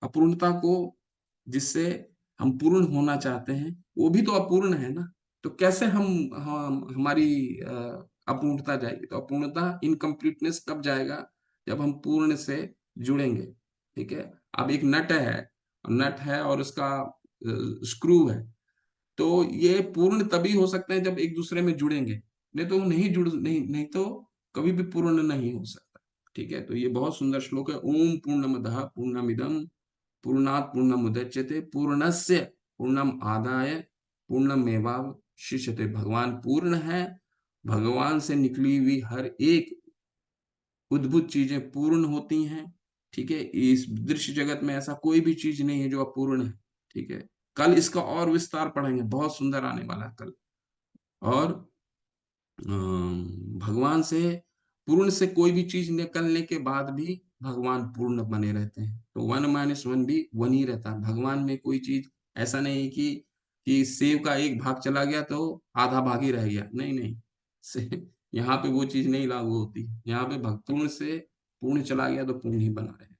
अपूर्णता को, जिससे हम पूर्ण होना चाहते हैं, वो भी तो अपूर्ण है ना। तो कैसे हम हमारी अपूर्णता जाएगी? तो अपूर्णता, इनकम्प्लीटनेस कब जाएगा? जब हम पूर्ण से जुड़ेंगे, ठीक है। अब एक नट है, नट है और उसका स्क्रू है। तो ये पूर्ण तभी हो सकते हैं जब एक दूसरे में जुड़ेंगे, नहीं तो नहीं तो कभी भी पूर्ण नहीं हो सकता। ठीक है, तो ये बहुत सुंदर श्लोक है। ओम पूर्णमदः पूर्णमिदं पूर्णात् पूर्णमुदच्यते पूर्णस्य पूर्णम आदाय पूर्णमेवावशिष्यते। भगवान पूर्ण है, भगवान से निकली हुई हर एक उद्भुत चीजें पूर्ण होती हैं। ठीक है, इस दृश्य जगत में ऐसा कोई भी चीज नहीं है जो अपूर्ण है। ठीक है, कल इसका और विस्तार पढ़ेंगे, बहुत सुंदर आने वाला है कल। और भगवान से पूर्ण से कोई भी चीज निकलने के बाद भी भगवान पूर्ण बने रहते हैं। तो 1 - 1 भी 1 ही रहता है। भगवान में कोई चीज ऐसा नहीं कि सेब का एक भाग चला गया तो आधा भाग ही रह गया, नहीं नहीं। यहाँ पे वो चीज नहीं लागू होती। यहाँ पे पूर्ण से पूर्ण चला गया तो पूर्ण ही बना रहे।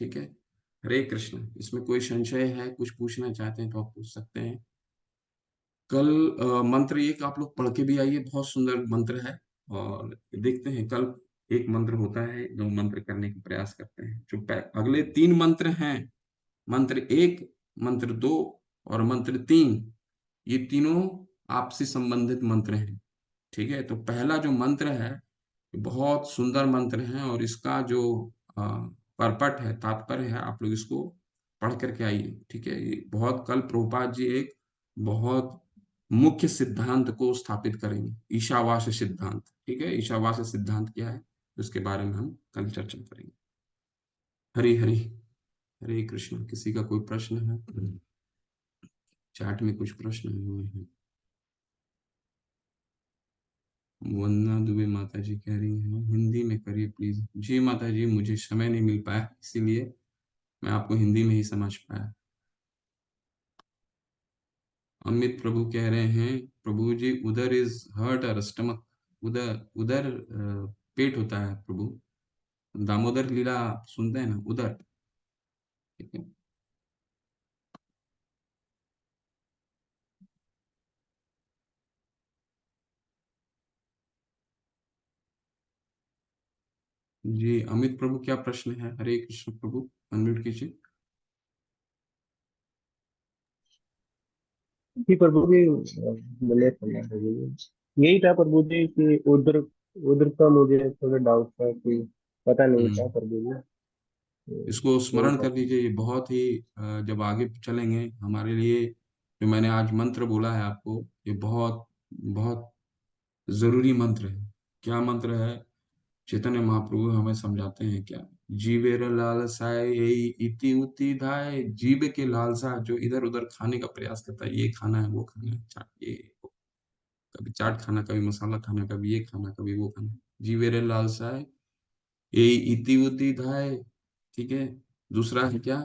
ठीक है, हरे कृष्ण। इसमें कोई संशय है, कुछ पूछना चाहते हैं तो आप पूछ सकते हैं। कल मंत्र एक आप लोग पढ़ के भी आइए, बहुत सुंदर मंत्र है। और देखते हैं कल एक मंत्र होता है जो मंत्र करने का प्रयास करते हैं। जो अगले 3 मंत्र हैं, मंत्र 1, मंत्र 2 और मंत्र 3, ये तीनों आपसे संबंधित मंत्र हैं। ठीक है, तो पहला जो मंत्र है बहुत सुंदर मंत्र है और इसका जो परपट है, तात्पर्य है, आप लोग इसको पढ़ करके आइए। ठीक है, ये बहुत कल प्रभुपाद जी एक बहुत मुख्य सिद्धांत को स्थापित करेंगे, ईशावास्य सिद्धांत। ठीक है, ईशावास्य सिद्धांत क्या है उसके बारे में हम कल चर्चा करेंगे। हरि हरि हरे कृष्ण। किसी का कोई प्रश्न है? चैट में कुछ प्रश्न हुए हैं। वंदना दुबे माता जी कह रही हैं हिंदी में करिए प्लीज। जी माता जी, मुझे समय नहीं मिल पाया, इसीलिए मैं आपको हिंदी में ही समझ पाया। अमित प्रभु कह रहे हैं प्रभु जी उधर इज हर्ट और स्टमक। उधर उधर पेट होता है प्रभु। दामोदर लीला सुनते हैं ना, उधर। ठीक है, जी अमित प्रभु क्या प्रश्न है? हरे कृष्ण प्रभु, अनम्यूट कीजिए। जी प्रभु जी, बोले प्रभु जी, यही था प्रभु जी कि उधर उधर का मुझे थोड़ा डाउट था कि पता नहीं था हम्म, प्रभु जी। इसको यही स्मरण था। कर लीजिए। ये बहुत ही जब आगे चलेंगे हमारे लिए, जो मैंने आज मंत्र बोला है आपको, ये बहुत बहुत जरूरी मंत्र है। क्या मंत्र है? चैतन्य महाप्रभु हमें समझाते हैं क्या। जीवेर लालसाय यही इति उति धाय। जीव के लालसा जो इधर उधर खाने का प्रयास करता है, ये खाना है वो खाना है, ये कभी चाट खाना, कभी मसाला खाना, कभी ये खाना, कभी वो खाना। जीवेर लालसाय यही इति उति धाय। ठीक है, दूसरा है क्या?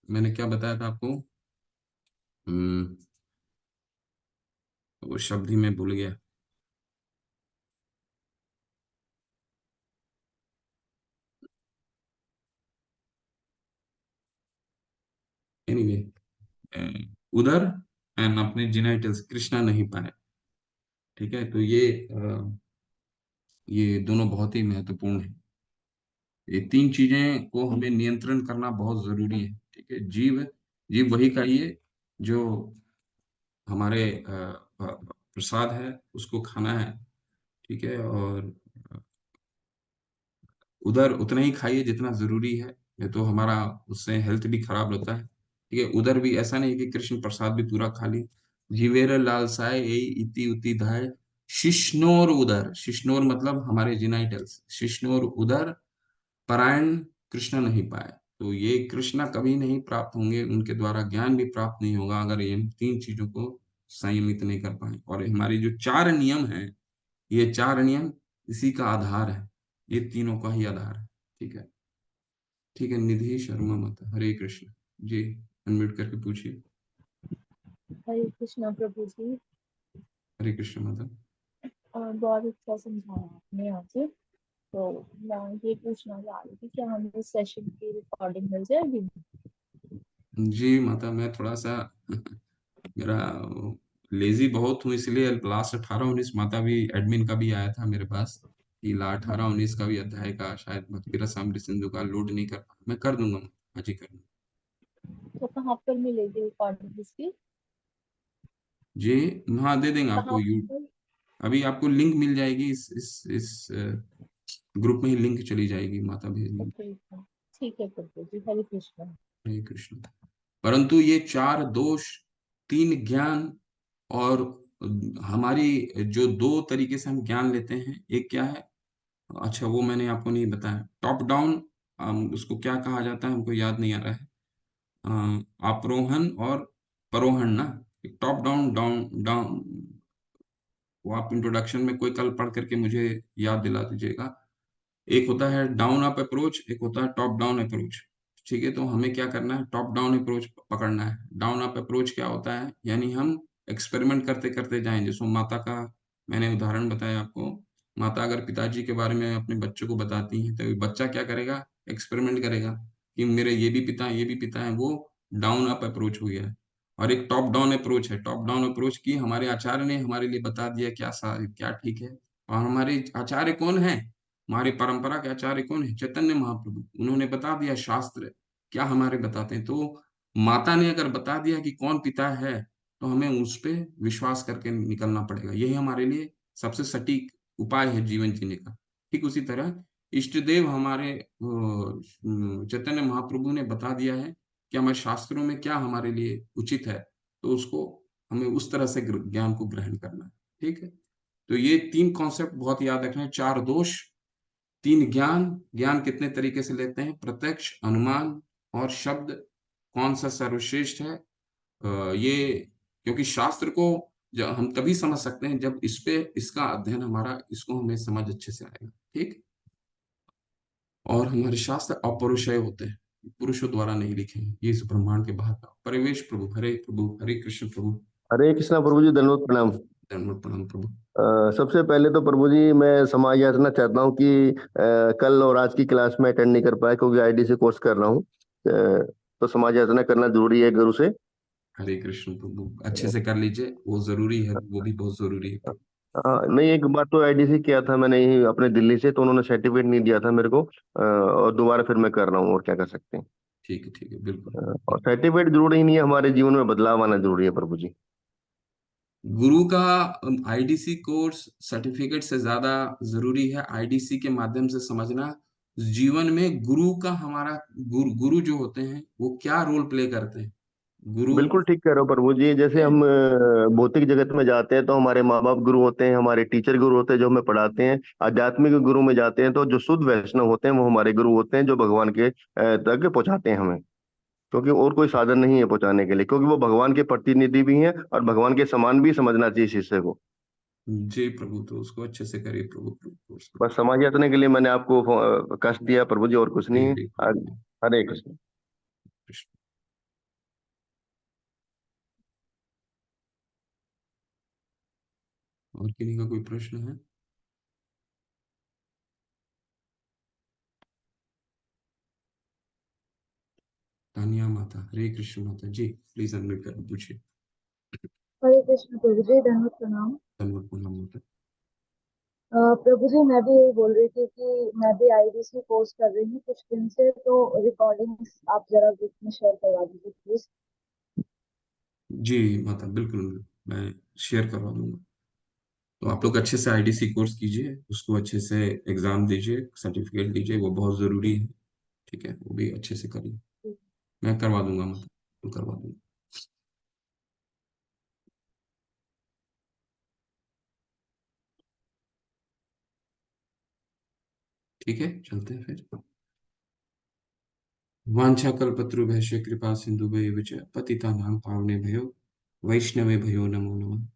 मैंने क्या बताया था आपको? अम, वो शब्द ही मैं भूल गया। एनीवे, उधर एंड अपने जेनिटल्स कृष्णा नहीं पाए। ठीक है, तो ये दोनों बहुत ही महत्वपूर्ण है। ये 3 चीजें को हमें नियंत्रण करना बहुत जरूरी है। ठीक है, जीव जीव वही खाइए जो हमारे प्रसाद है उसको खाना है। ठीक है, और उधर उतना ही खाइए जितना जरूरी है, नहीं तो हमारा उससे हेल्थ भी खराब रहता है। ठीक है, उधर भी ऐसा नहीं कि कृष्ण प्रसाद भी पूरा खा ली। जीवेर लालसाय ए इति उति धाय शिश्नोर उदर। शिश्नोर मतलब हमारे जिनाइटल्स। शिश्नोर उदर परायण कृष्ण नहीं पाए। तो ये कृष्णा कभी नहीं प्राप्त होंगे, उनके द्वारा ज्ञान भी प्राप्त नहीं होगा अगर ये 3 चीजों को संयमित नहीं कर पाए। और हमारी जो 4 नियम है, ये 4 नियम इसी का आधार है, ये तीनों का ही आधार है। ठीक है, ठीक है। निधि शर्मा माता, हरे कृष्ण। जी अनम्यूट करके पूछिए। हरे कृष्णा प्रभु जी। हरे कृष्ण माता। बहुत अच्छा समझाया आपने आज। तो मैं ये पूछना चाह रही थी क्या हमें इस सेशन की रिकॉर्डिंग मिल जाएगी? जी माता, मैं थोड़ा सा मेरा लेजी बहुत हूँ, इसलिए लास्ट 18-19 माता भी एडमिन का भी आया था मेरे पास कि 18-19 का भी अध्याय का शायद भक्ति रसामृत सिंधु का लोड नहीं कर पाया। मैं कर दूंगा। आज ही करना। तो कहाँ पर मिलेगी रिकॉर्डिंग इसकी? जी हाँ, दे देंगे आपको। कहाँ यू पर? अभी आपको लिंक मिल जाएगी, इस ग्रुप में ही लिंक चली जाएगी, माता भेज देंगी। ठीक है प्रभु जी, हरे कृष्ण। हरे कृष्ण। परंतु ये 4 दोष, 3 ज्ञान और हमारी जो 2 तरीके से हम ज्ञान लेते हैं, एक क्या है, अच्छा वो मैंने आपको नहीं बताया, टॉप डाउन, उसको क्या कहा जाता है हमको याद नहीं आ रहा है, आरोहण और परोहण ना, टॉप डाउन, डाउन डाउन, वो आप इंट्रोडक्शन में कोई कल पढ़ करके मुझे याद दिला दीजिएगा। एक होता है डाउन अप अप्रोच, एक होता है टॉप डाउन अप्रोच। ठीक है, तो हमें क्या करना है, टॉप डाउन अप्रोच पकड़ना है। डाउन अप अप्रोच क्या होता है, यानी हम एक्सपेरिमेंट करते करते जाएं। जैसे माता का मैंने उदाहरण बताया आपको, माता अगर पिताजी के बारे में अपने बच्चों को बताती हैं, तो बच्चा क्या करेगा, एक्सपेरिमेंट करेगा कि मेरे ये भी पिता हैं, ये भी पिता हैं। वो डाउन अप अप्रोच हो गया है। और एक टॉप डाउन अप्रोच है। टॉप डाउन अप्रोच की हमारे आचार्य ने हमारे लिए बता दिया क्या ठीक है। और हमारे आचार्य कौन है, हमारी परंपरा के आचार्य कौन है, चैतन्य महाप्रभु। उन्होंने बता दिया, शास्त्र क्या हमारे बताते हैं। तो माता ने अगर बता दिया कि कौन पिता है, तो हमें उस पे विश्वास करके निकलना पड़ेगा। यही हमारे लिए सबसे सटीक उपाय है जीवन जीने का। ठीक उसी तरह इष्ट देव हमारे चैतन्य महाप्रभु ने बता दिया है कि हमारे शास्त्रों में क्या हमारे लिए उचित है, तो उसको हमें उस तरह से ज्ञान को ग्रहण करना है। ठीक है, तो ये 3 कॉन्सेप्ट बहुत याद रखना है। 4 दोष, 3 ज्ञान। ज्ञान कितने तरीके से लेते हैं, प्रत्यक्ष, अनुमान और शब्द, कौन सा सर्वश्रेष्ठ है। ये क्योंकि शास्त्र को जब हम तभी समझ सकते हैं जब इस पे इसका अध्ययन हमारा, इसको हमें समझ अच्छे से आएगा। ठीक, और हमारे शास्त्र अपौरुषेय होते हैं, पुरुषों द्वारा नहीं लिखे हैं। ये इस ब्रह्मांड के बाहर का परिवेश। प्रभु हरे कृष्ण प्रभु। हरे कृष्णा प्रभु जी, दंडवत प्रणाम। धन्यवाद, प्रणाम प्रभु। सबसे पहले तो प्रभु जी मैं समाज याचना चाहता हूँ कि कल और आज की क्लास में अटेंड नहीं कर पाया क्योंकि आईडीसी कोर्स कर रहा हूँ। तो समाज याचना करना जरूरी है गुरु से। हरे कृष्ण प्रभु, अच्छे से कर लीजिए, वो जरूरी है, वो भी बहुत जरूरी है प्रभु। नहीं, एक बार तो आईडीसी किया था मैंने यही अपने दिल्ली से, तो उन्होंने सर्टिफिकेट नहीं दिया था मेरे को। और दोबारा फिर मैं कर रहा हूँ, और क्या कर सकते हैं। ठीक है, बिल्कुल। और सर्टिफिकेट जरूरी नहीं है, हमारे जीवन में बदलाव आना जरूरी है प्रभु जी। गुरु का आईडीसी कोर्स सर्टिफिकेट से ज्यादा जरूरी है आईडीसी के माध्यम से समझना जीवन में गुरु का, हमारा गुरु जो होते हैं वो क्या रोल प्ले करते हैं। गुरु बिल्कुल ठीक कह रहे हो प्रभु जी। जैसे हम भौतिक जगत में जाते हैं तो हमारे माँ बाप गुरु होते हैं, हमारे टीचर गुरु होते हैं जो हमें पढ़ाते हैं। आध्यात्मिक गुरु में जाते हैं तो जो शुद्ध वैष्णव होते हैं वो हमारे गुरु होते हैं, जो भगवान के तक पहुंचाते हैं हमें। क्योंकि और कोई साधन नहीं है पहुंचाने के लिए, क्योंकि वो भगवान के प्रतिनिधि भी हैं और भगवान के समान भी समझना चाहिए शिष्य को। जी प्रभु, तो उसको अच्छे से करिए प्रभु, कोर्स को। बस समाज यातने के लिए मैंने आपको कष्ट दिया प्रभु जी, और कुछ नहीं है। हरे प्रभु, हरे कृष्ण। कृष्ण। और किन्हीं का कोई प्रश्न है? तानिया माता, हरे कृष्ण माता जी, प्लीज अनम्यूट कर पूछिए। हरे कृष्ण प्रभु जी, धन्यवाद प्रणाम। धन्यवाद, प्रणाम माता। प्रभु जी, मैं भी यही बोल रही थी कि मैं भी आईडीसी कोर्स कर रही हूँ कुछ दिन से, तो रिकॉर्डिंग्स आप जरा ग्रुप में शेयर करवा दीजिए प्लीज। जी माता, बिल्कुल मैं शेयर करवा दूंगा। तो आप लोग अच्छे से आईडीसी कोर्स कीजिए, उसको अच्छे से एग्जाम दीजिए, सर्टिफिकेट लीजिए, वो बहुत जरूरी है। ठीक है, वो भी अच्छे से करिए। मैं करवा दूंगा माता, बिल्कुल करवा दूंगा। ठीक है, चलते हैं फिर। वांछा कल्पतरुभ्यश्च कृपा सिन्धुभ्येव च पतितानां पावनेभ्यो वैष्णवे भयो नमो नमः।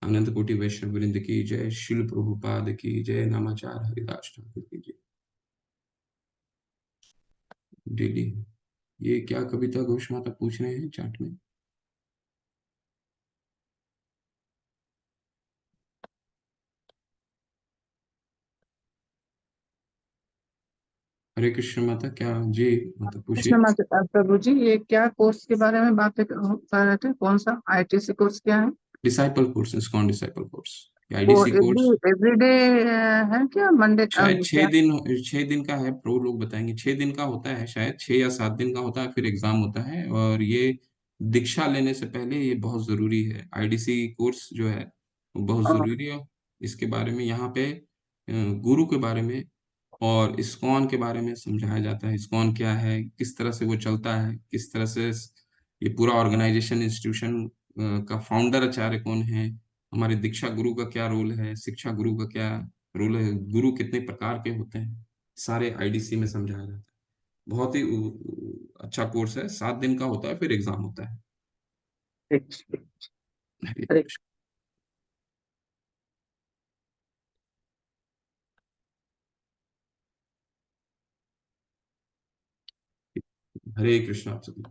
अनंत कोटि वैष्णव वृंद की जय, शिल प्रभुपाद की जय, नामाचार हरिदास ठाकुर की जय। डेली ये क्या कविता घोष माता पूछ रहे हैं चैट में? हरे कृष्ण माता, क्या जी माता पूछिए। कृष्ण प्रभु जी, ये क्या कोर्स के बारे में बात कर रहे थे? कौन सा आईटीसी कोर्स क्या है? Disciple course, ISKCON disciple course. वो आईडीसी कोर्स एवरीडे है क्या मंडे शायद क्या? 6 दिन का है, प्रो लोग बताएंगे 6 दिन का होता है, शायद 6 या 7 दिन का होता है, फिर एग्जाम होता है। और ये दीक्षा लेने से पहले ये बहुत जरूरी है, आईडीसी कोर्स जो है वो बहुत हाँ, जरूरी है। इसके बारे में यहाँ पे गुरु के बारे में और इस्कॉन के बारे में समझाया जाता है। इस्कॉन क्या है, किस तरह से वो चलता है, किस तरह से ये पूरा ऑर्गेनाइजेशन इंस्टीट्यूशन का फाउंडर आचार्य कौन है, हमारे दीक्षा गुरु का क्या रोल है, शिक्षा गुरु का क्या रोल है, गुरु कितने प्रकार के होते हैं, सारे आईडीसी में समझाया जाता है। बहुत ही अच्छा कोर्स है, 7 दिन का होता है, फिर एग्जाम होता है। ठीक ठीक। हरे हरे हरे कृष्ण आप सभी।